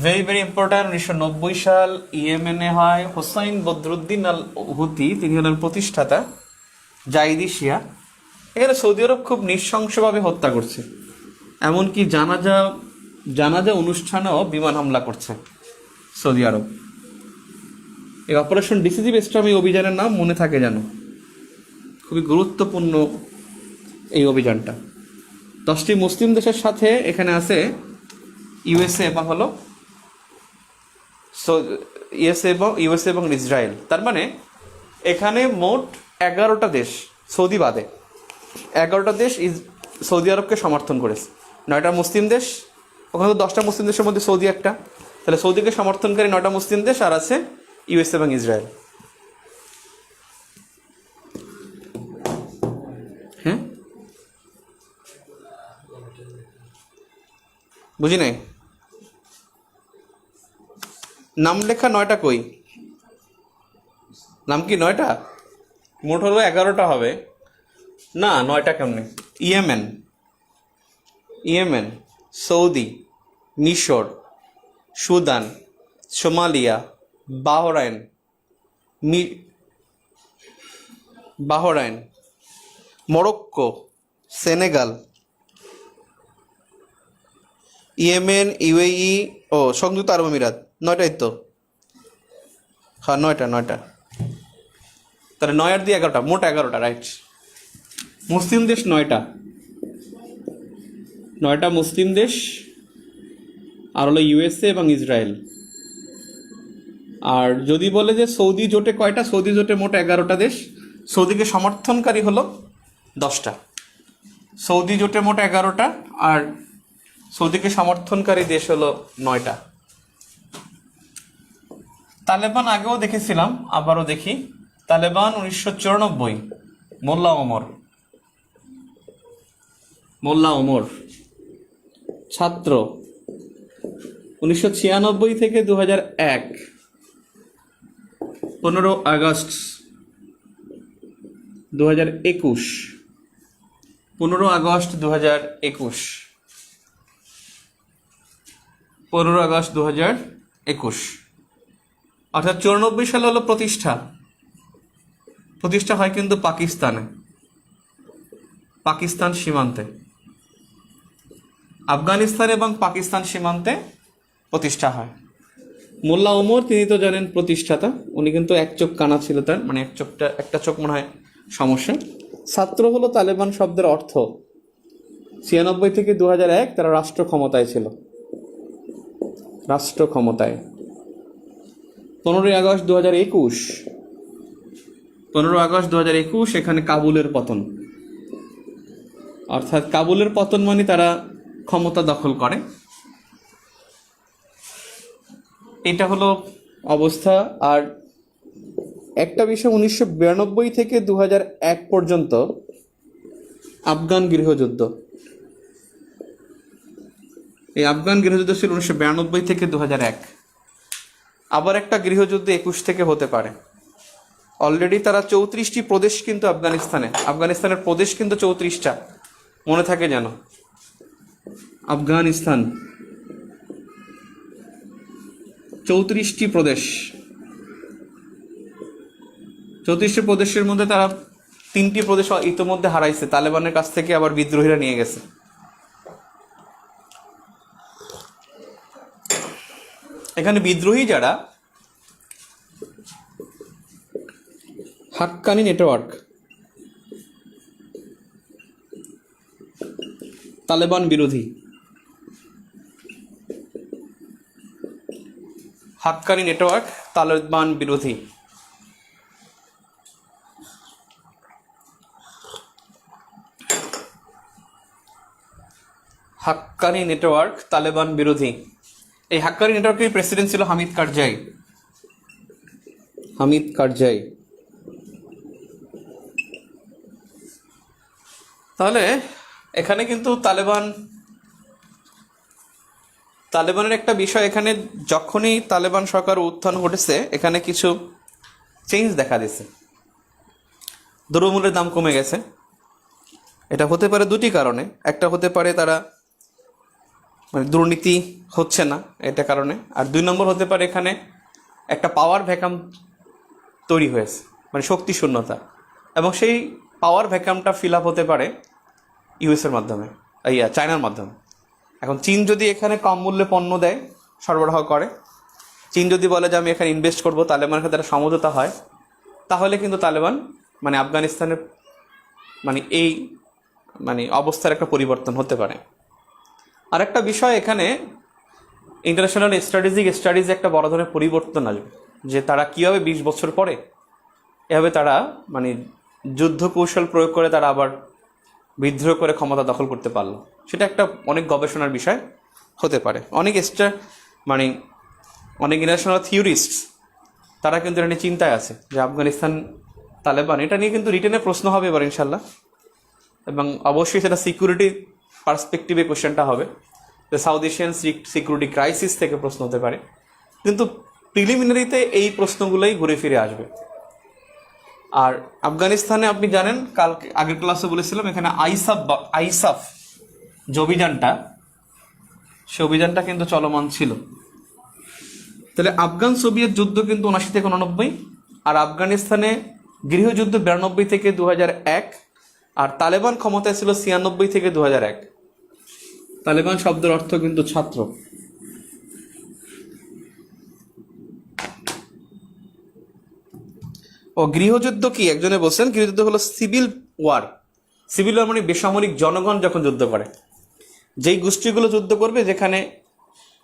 ভেরি ভেরি ইম্পর্ট্যান্ট। 1990 সাল ইয়েমেনে হয় হোসাইন বদরুদ্দিন আল হুতি, তিনি হলেন প্রতিষ্ঠাতা, জাইদি শিয়া। এখানে সৌদি আরব খুব নৃশংসভাবে হত্যা করছে, এমনকি জানাজা অনুষ্ঠানেও বিমান হামলা করছে সৌদি আরব। এই অপারেশন ডিসিসিভ স্টর্ম, এই অভিযানের নাম মনে থাকে যেন, খুবই গুরুত্বপূর্ণ এই অভিযানটা। 10টি মুসলিম দেশের সাথে এখানে আছে ইউএসএ এবং ইউএসএ এবং ইসরায়েল। তার মানে এখানে মোট 11টা দেশ, সৌদি বাদে 11টা দেশ সৌদি আরবকে সমর্থন করেছে। 9টা মুসলিম দেশ, ওখানে তো 10টা মুসলিম দেশের মধ্যে সৌদি একটা, তাহলে সৌদিকে সমর্থনকারী 9টা মুসলিম দেশ, আর আছে ইউএসএ এবং ইসরায়েল। হ্যাঁ, বুঝি নাই। নাম লেখা 9টা কই? নাম কি 9টা? মোট হলো 11টা হবে না, 9টা কেমনে? ইয়েমেন, সৌদি, মিশর, Sudan, Somalia, Bahrain, Morocco, Senegal, Yemen, UAE ও সংযুক্ত আরব আমিরাত। 9টাই তো? হ্যাঁ, 9টা। তাহলে 9 আর 2 11টা, মোট 11টা, রাইট। মুসলিম দেশ 9টা মুসলিম দেশ, আর হলো ইউএসএ এবং ইসরায়েল। আর যদি বলে যে সৌদি জোটে কয়টা, সৌদি জোটে মোট 11টা দেশ, সৌদিকে সমর্থনকারী হলো 10টা। সৌদি জোটে মোট 11টা, আর সৌদিকে সমর্থনকারী দেশ হলো 9টা। তালেবান আগেও দেখেছিলাম, আবারও দেখি। তালেবান 1994, মোল্লা ওমর ছাত্র, 1996 থেকে 2001, 15 আগস্ট 2021, 15 আগস্ট 2021, 15 আগস্ট 2021, অর্থাৎ 94 সালে হলো প্রতিষ্ঠা হয় কিন্তু পাকিস্তান সীমান্তে, আফগানিস্তান এবং পাকিস্তান সীমান্তে প্রতিষ্ঠা হয়। মোল্লা ওমর, তিনি তো জানেন প্রতিষ্ঠাতা, উনি কিন্তু এক চোখ কানা ছিল তার, মানে একটা চোখ মনে হয় সমস্যা। ছাত্র হলো তালেবান শব্দের অর্থ। 96 থেকে 2001 তারা রাষ্ট্র ক্ষমতায় ছিল। 15 আগস্ট 2021, এখানে কাবুলের পতন। অর্থাৎ কাবুলের পতন মানে তারা ক্ষমতা দখল করে। এটা হলো অবস্থা। আর একটা বিষয়, 1992 থেকে 2001 পর্যন্ত আফগান গৃহযুদ্ধ। এই আফগান গৃহযুদ্ধ ছিল 1992 থেকে 2001। আবার একটা গৃহযুদ্ধ 21 থেকে হতে পারে। অলরেডি তারা 34টি প্রদেশ কিন্তু আফগানিস্তানের প্রদেশ কিন্তু 34টা, মনে থাকে যেন। আফগানিস্তান 34টি প্রদেশ, 34টি প্রদেশের মধ্যে তারা 3টি প্রদেশ ইতোমধ্যে হারাইছে, তালেবানের কাছ থেকে আবার বিদ্রোহীরা নিয়ে গেছে। এখানে বিদ্রোহী যারা, হাক্কানি নেটওয়ার্ক, তালেবান বিরোধী, হাক্কানি নেটওয়ার্ক তালেবান বিরোধী। হাক্কানি নেটওয়ার্ক তালেবান বিরোধী। এই হাক্কানি নেটওয়ার্কের প্রেসিডেন্ট ছিল হামিদ কারজাই। তাহলে এখানে কিন্তু তালেবানের একটা বিষয়, এখানে যখনই তালেবান সরকার উত্থান ঘটেছে এখানে কিছু চেঞ্জ দেখা দিয়েছে। দ্রব্যমূল্যের দাম কমে গেছে। এটা হতে পারে দুটি কারণে। একটা হতে পারে তারা মানে দুর্নীতি হচ্ছে না এটা কারণে, আর 2 নম্বর হতে পারে এখানে একটা পাওয়ার ভ্যাকাম তৈরি হয়েছে, মানে শক্তি শূন্যতা, এবং সেই পাওয়ার ভ্যাকামটা ফিল আপ হতে পারে ইউএসের মাধ্যমে, চায়নার মাধ্যমে। এখন চীন যদি এখানে কম মূল্যে পণ্য দেয়, সরবরাহ করে, চীন যদি বলে যে আমি এখানে ইনভেস্ট করবো, তালেবানের সাথে একটা সমঝোতা হয়, তাহলে কিন্তু তালেবান মানে আফগানিস্তানের মানে অবস্থার একটা পরিবর্তন হতে পারে। আর একটা বিষয়, এখানে ইন্টারন্যাশনাল স্টাডিজ একটা বড় ধরনের পরিবর্তন আসবে, যে তারা কীভাবে 20 বছর পরে এভাবে তারা মানে যুদ্ধ কৌশল প্রয়োগ করে তারা আবার বিদ্রোহ করে ক্ষমতা দখল করতে পারলো। সেটা একটা অনেক গবেষণার বিষয় হতে পারে। অনেক ইন্টারন্যাশনাল থিওরিস্ট তারা কিন্তু এটা নিয়ে চিন্তায় আছে যে আফগানিস্তান তালেবান, এটা নিয়ে কিন্তু রিটেনে প্রশ্ন হবে এবার ইনশাল্লাহ, এবং অবশ্যই সেটা সিকিউরিটি পার্সপেক্টিভে কোশ্চেনটা হবে, যে সাউথ এশিয়ান সিকিউরিটি ক্রাইসিস থেকে প্রশ্ন হতে পারে, কিন্তু প্রিলিমিনারিতে এই প্রশ্নগুলোই ঘুরে ফিরে আসবে। আর আফগানিস্তানে আপনি জানেন, কালকে আগের ক্লাসে বলেছিলাম, এখানে আইসাফ যে অভিযানটা, সে অভিযানটা কিন্তু চলমান ছিল। তাহলে আফগান সোভিয়েত যুদ্ধ কিন্তু 79 থেকে 89, আর আফগানিস্তানে গৃহযুদ্ধ 92 থেকে 2001, আর তালেবান ক্ষমতায় ছিল 96 থেকে 2001। তালেবান শব্দের অর্থ কিন্তু ছাত্র। ও গৃহযুদ্ধ কি, একজনে বলছেন গৃহযুদ্ধ হলো সিভিল ওয়ার মানে বেসামরিক জনগণ যখন যুদ্ধ করে, যেই গোষ্ঠীগুলো যুদ্ধ করবে, যেখানে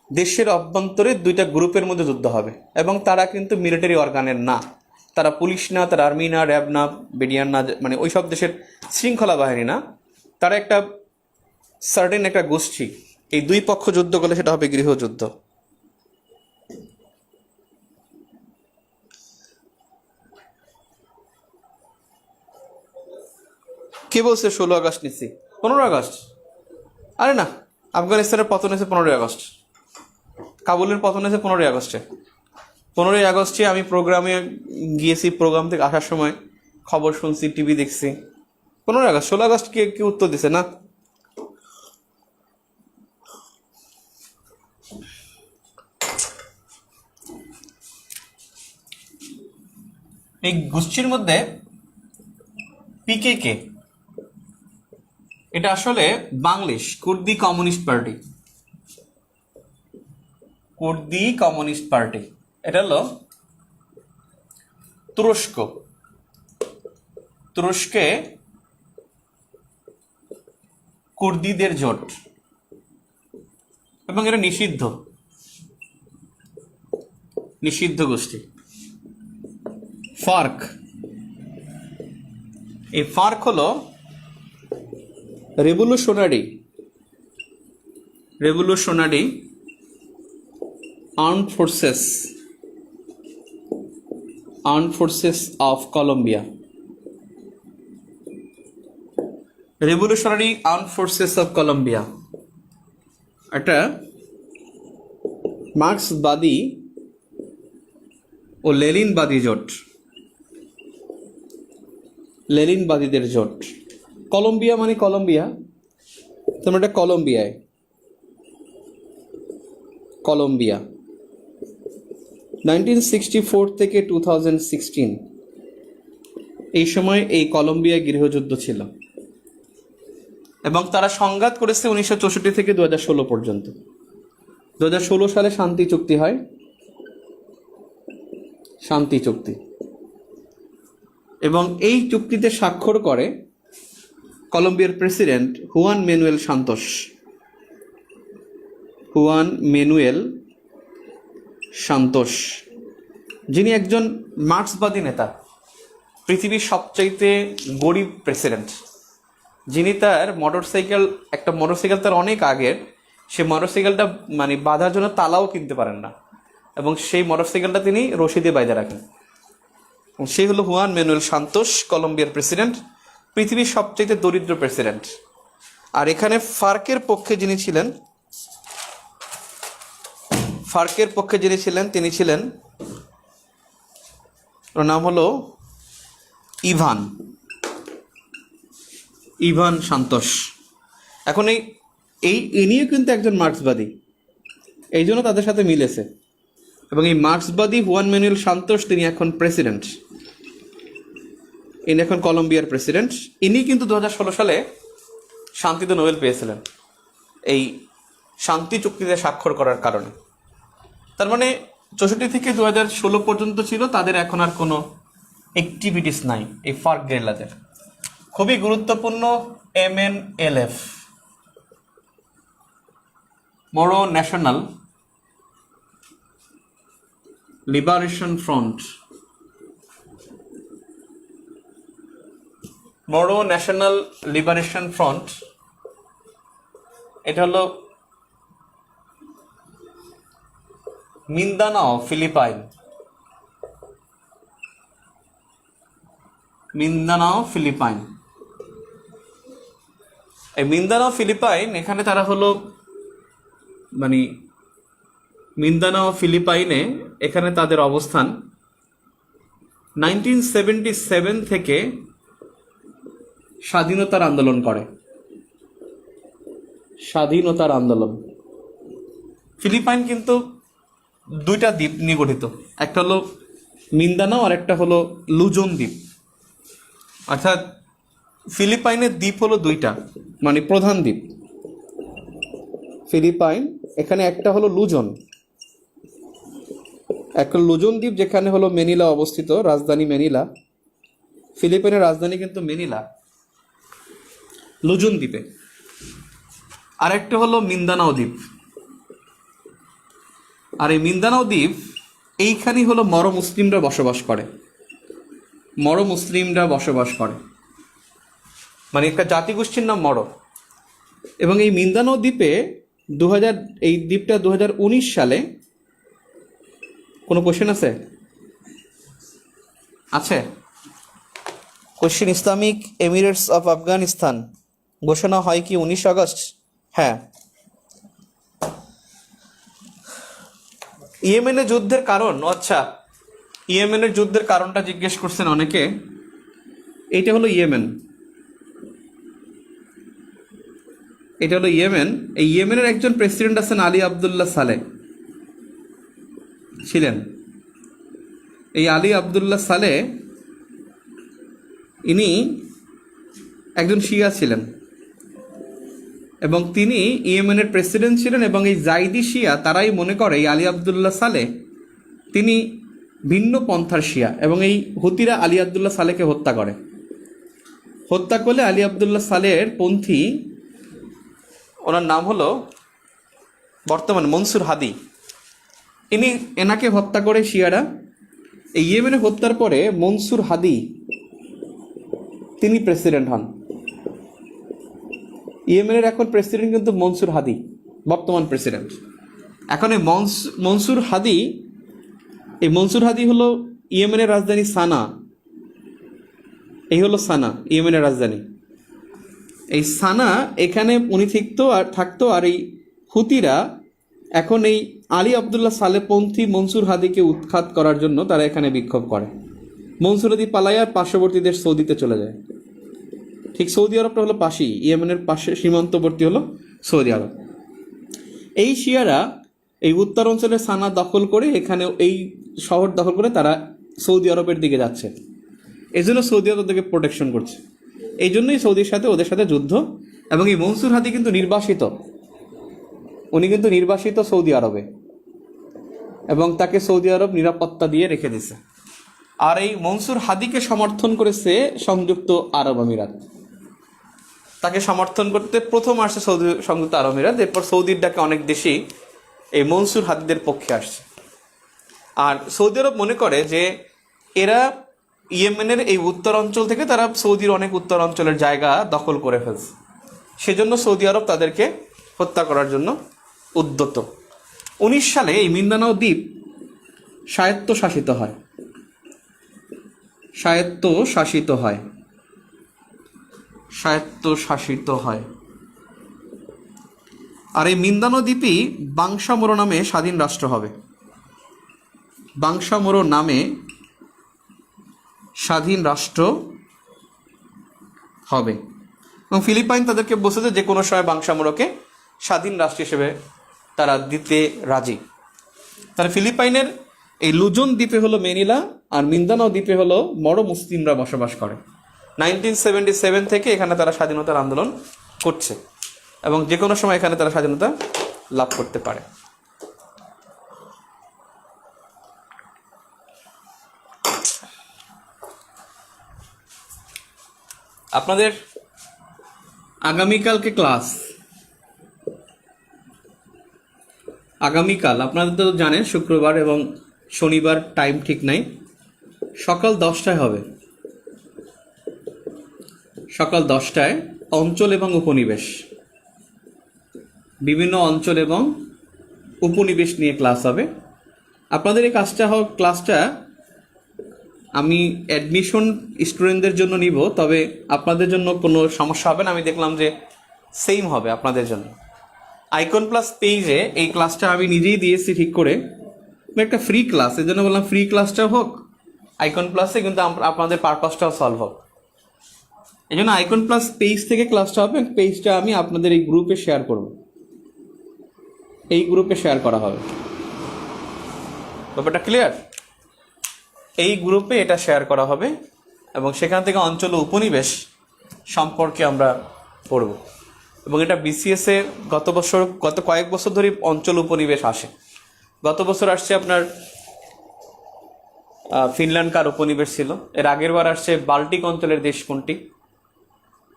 দেশের অভ্যন্তরে 2টা গ্রুপের মধ্যে যুদ্ধ হবে, এবং তারা কিন্তু মিলিটারি অর্গানের না, তারা পুলিশ না, তারা আর্মি না, র্যাব না, বিডিআর না, মানে ওই সব দেশের শৃঙ্খলা বাহিনী না, তারা একটা সার্টেন একটা গোষ্ঠী। এই 2 পক্ষ যুদ্ধ করলে সেটা হবে গৃহযুদ্ধ। কে বলছে 16 আগস্ট নিচ্ছি? 15 আগস্ট? আরে না, আফগানিস্তানের পতন হয়েছে 15 আগস্ট, কাবুলের পতন হয়েছে 15 আগস্টে। 15 আগস্টে আমি প্রোগ্রামে গিয়েছি, প্রোগ্রাম থেকে আসার সময় খবর শুনছি, টিভি দেখছি। 15 আগস্ট, 16 আগস্ট কে উত্তর দিছে না? এই গোষ্ঠীর মধ্যে পিকেকে, এটা আসলে বাংলাদেশ কুর্দি কমিউনিস্ট পার্টি, এটা হলো তুরস্কে কুর্দিদের জোট, এবং এটা নিষিদ্ধ গোষ্ঠী। ফার্ক, এই ফার্ক হলো revolutionary armed forces of Colombia. Revolutionary armed forces of Colombia একটা মার্ক্সবাদী ও লেনিনবাদীদের জোট। কলম্বিয়া মানে কলম্বিয়া, তোমরা এটা কলম্বিয়া 1964 থেকে 2016 এই সময় এই কলম্বিয়া গৃহযুদ্ধ ছিল, এবং তারা সংঘাত করেছে 1964 থেকে 2016 পর্যন্ত। 2016 সালে শান্তি চুক্তি হয়, এবং এই চুক্তিতে স্বাক্ষর করে কলম্বিয়ার প্রেসিডেন্ট হুয়ান ম্যানুয়েল সান্তোস, যিনি একজন মার্ক্সবাদী নেতা, পৃথিবীর সবচাইতে গরিব প্রেসিডেন্ট, যিনি তার মোটরসাইকেল তার অনেক আগের, সে মোটরসাইকেলটা মানে বাঁধার জন্য তালাও কিনতে পারেন না, এবং সেই মোটরসাইকেলটা তিনি রশি দিয়ে বাইধে রাখেন। সেই হলো হুয়ান ম্যানুয়েল সান্তোস, কলম্বিয়ার প্রেসিডেন্ট, পৃথিবীর সবচাইতে দরিদ্র প্রেসিডেন্ট। আর এখানে ফার্কের পক্ষে যিনি ছিলেন তিনি ছিলেন, ওর নাম হলো ইভান সান্তোস। এখন ইনিও কিন্তু একজন মার্ক্সবাদী, এই জন্য তাদের সাথে মিলেছে। এবং এই মার্ক্সবাদী হুয়ান ম্যানুয়েল সান্তোস তিনি এখন প্রেসিডেন্ট, ইনি এখন কলম্বিয়ার প্রেসিডেন্ট। ইনি কিন্তু 2016 সালে শান্তিতে নোবেল পেয়েছিলেন এই শান্তি চুক্তিতে স্বাক্ষর করার কারণে। তার মানে 64 থেকে 2016 পর্যন্ত ছিল তাদের এখন আর কোনো অ্যাক্টিভিটিস নাই এই ফার্ক গেরিলাদের। খুবই গুরুত্বপূর্ণ MNLF, মরো ন্যাশনাল লিবারেশন ফ্রন্ট, মরো ন্যাশনাল লিবারেশন ফ্রন্ট। এটা হলো মিন্দানাও ফিলিপাইন, এই মিন্দানাও ফিলিপাইন, এখানে তারা হলো মানে মিন্দানাও ফিলিপাইনে এখানে তাদের অবস্থান 1977 থেকে স্বাধীনতার আন্দোলন করে। ফিলিপাইন কিন্তু দুইটা দ্বীপ নিয়ে গঠিত, একটা হলো মিন্দানাও আর একটা হলো লুজন দ্বীপ। অর্থাৎ ফিলিপাইনের দ্বীপ হলো দুইটা, মানে প্রধান দ্বীপ ফিলিপাইন। এখানে একটা হলো লুজন দ্বীপ, যেখানে হলো ম্যানিলা অবস্থিত, রাজধানী ম্যানিলা। ফিলিপাইনের রাজধানী কিন্তু ম্যানিলা, লুজন দ্বীপে। আরেকটা হলো মিন্দানাও দ্বীপ। আর এই মিন্দানাও দ্বীপ এইখানেই হলো মরো মুসলিমরা বসবাস করে, মানে একটা জাতিগোষ্ঠীর নাম মরো। এবং এই মিন্দানাও দ্বীপে এই দ্বীপটা 2019 সালে, কোনো কোশ্চেন আছে? Question, Islamic Emirates of Afghanistan ঘোষণা হয় কি 19 আগস্ট? হ্যাঁ। ইয়েমেনের যুদ্ধের কারণ, আচ্ছা ইয়েমেনের যুদ্ধের কারণটা জিজ্ঞেস করছেন অনেকে। এটা হলো ইয়েমেন, এই ইয়েমেনের একজন প্রেসিডেন্ট আছেন আলী আবদুল্লাহ সালেহ ছিলেন। এই আলী আবদুল্লাহ সালেহ ইনি একজন শিয়া ছিলেন এবং তিনি ইয়েমেনের প্রেসিডেন্ট ছিলেন। এবং এই জাইদি শিয়া তারাই মনে করে এই আলী আবদুল্লাহ সালেহ তিনি ভিন্ন পন্থার শিয়া, এবং এই হুতিরা আলী আবদুল্লাহ সালেহকে হত্যা করলে আলী আবদুল্লাহ সালেহের পন্থী, ওনার নাম হলো বর্তমান মনসুর হাদি, এনাকে হত্যা করে শিয়ারা। এই ইয়েমেনে হত্যার পরে মনসুর হাদি তিনি প্রেসিডেন্ট হন। ইয়েমেনের এখন প্রেসিডেন্ট কিন্তু মনসুর হাদি, বর্তমান প্রেসিডেন্ট। এখন এই মনসুর হাদি হলো ইয়েমেনের রাজধানী সানা। এই হলো সানা, ইয়েমেনের রাজধানী। এই সানা, এখানে উনি থাকতো। আর এই হুতিরা এখন এই আলী আবদুল্লাহ সালেহপন্থী মনসুর হাদিকে উৎখাত করার জন্য তারা এখানে বিক্ষোভ করে। মনসুর হাদি পালায় পার্শ্ববর্তী দেশ সৌদিতে চলে যায়। ঠিক সৌদি আরবটা হলো পাশেই, ইয়েমেনের পাশে সীমান্তবর্তী হলো সৌদি আরব। এই শিয়ারা এই উত্তর অঞ্চলের সানা দখল করে, এখানে এই শহর দখল করে তারা সৌদি আরবের দিকে যাচ্ছে। এই জন্য সৌদি আরব থেকে প্রোটেকশন করছে, এই জন্যই ওদের সাথে যুদ্ধ। এবং এই মনসুর হাদি কিন্তু নির্বাসিত সৌদি আরবে, এবং তাকে সৌদি আরব নিরাপত্তা দিয়ে রেখে দিছে। আর এই মনসুর হাদিকে সমর্থন করেছে সংযুক্ত আরব আমিরাত। তাকে সমর্থন করতে প্রথম আসছে সংযুক্ত আরব আমিরাত, এরপর সৌদির ডাকে অনেক দেশই এই মনসুর হাদিদের পক্ষে আসছে। আর সৌদি আরব মনে করে যে এরা ইয়েমেনের এই উত্তর অঞ্চল থেকে তারা সৌদির অনেক উত্তর অঞ্চলের জায়গা দখল করে ফেলছে, সেজন্য সৌদি আরব তাদেরকে হত্যা করার জন্য উদ্যত। 19 সালে এই মিন্দানাও দ্বীপ স্বায়ত্তশাসিত হয়। আর এই মিন্দানো দ্বীপই বাংশামোরো নামে স্বাধীন রাষ্ট্র হবে। বাংশামোরো নামে স্বাধীন রাষ্ট্র হবে এবং ফিলিপাইন তাদেরকে বলছে যে কোনো সময় বাংশামোরোকে স্বাধীন রাষ্ট্র হিসেবে তারা দিতে রাজি। তাহলে ফিলিপাইনের এই লুজন দ্বীপে হলো মেনিলা, আর মিন্দানাও দ্বীপে হলো মরো মুসলিমরা বসবাস করে। 1977 থেকে এখানে তারা স্বাধীনতার আন্দোলন করছে এবং যে কোনো সময় এখানে তারা স্বাধীনতা লাভ করতে পারে। আপনাদের আগামীকালকে ক্লাস, আগামীকাল আপনাদের তো জানেন শুক্রবার এবং শনিবার টাইম ঠিক নাই, সকাল 10টায় হবে। সকাল 10টায় অঞ্চল এবং উপনিবেশ, বিভিন্ন অঞ্চল এবং উপনিবেশ নিয়ে ক্লাস হবে। আপনাদের এই ক্লাসটা আমি অ্যাডমিশন স্টুডেন্টদের জন্য নিব, তবে আপনাদের জন্য কোনো সমস্যা হবে না। আমি দেখলাম যে সেম হবে আপনাদের জন্য। আইকন প্লাস পেজে এই ক্লাসটা আমি নিজেই দিয়েছি ঠিক করে, একটা ফ্রি ক্লাস, এর জন্য বললাম ফ্রি ক্লাসটাও হোক আইকন প্লাসে, কিন্তু আপনাদের পারপাসটাও সলভ হোক। এই জন্য আইকন প্লাস পেজ থেকে ক্লাসটা হবে। পেজটা আমি আপনাদের এই গ্রুপে শেয়ার করব, এই গ্রুপে শেয়ার করা হবে। ব্যাপারটা ক্লিয়ার? এই গ্রুপে এটা শেয়ার করা হবে এবং সেখান থেকে অঞ্চল ও উপনিবেশ সম্পর্কে আমরা পড়ব। এবং এটা বিসিএস এ গত কয়েক বছর ধরে অঞ্চল উপনিবেশ আসে। গত বছর আসছে আপনার ফিনল্যান্ড কার উপনিবেশ ছিল, এর আগের বার আসছে বাল্টিক অঞ্চলের দেশ কোনটি।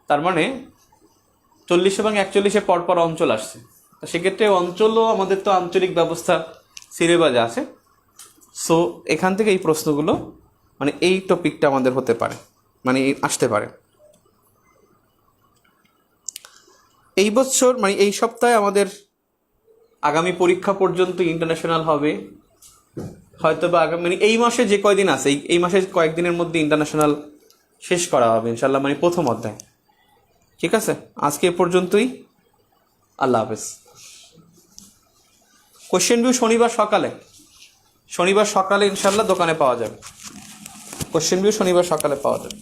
তার মানে 40 এবং 41 পরপর অঞ্চল আসছে। তো সেক্ষেত্রে অঞ্চলও আমাদের তো আঞ্চলিক ব্যবস্থা সিলেবাসে আছে। সো এখান থেকে এই প্রশ্নগুলো মানে এই টপিকটা আমাদের হতে পারে, মানে আসতে পারে। এই বছর মানে এই সপ্তাহে আমাদের আগামী পরীক্ষা পর্যন্ত ইন্টারন্যাশনাল হবে, হয়তো বা আগামী মানে এই মাসে যে কয়দিন আছে এই মাসে কয়েকদিনের মধ্যে ইন্টারন্যাশনাল শেষ করা হবে ইনশাল্লাহ, মানে প্রথম অধ্যায়। ঠিক আছে, আজকে এ পর্যন্তই। আল্লাহ হাফেজ। কোশ্চেন ভিউ শনিবার সকালে ইনশাল্লাহ দোকানে পাওয়া যাবে। কোশ্চেন ভিউ শনিবার সকালে পাওয়া যাবে।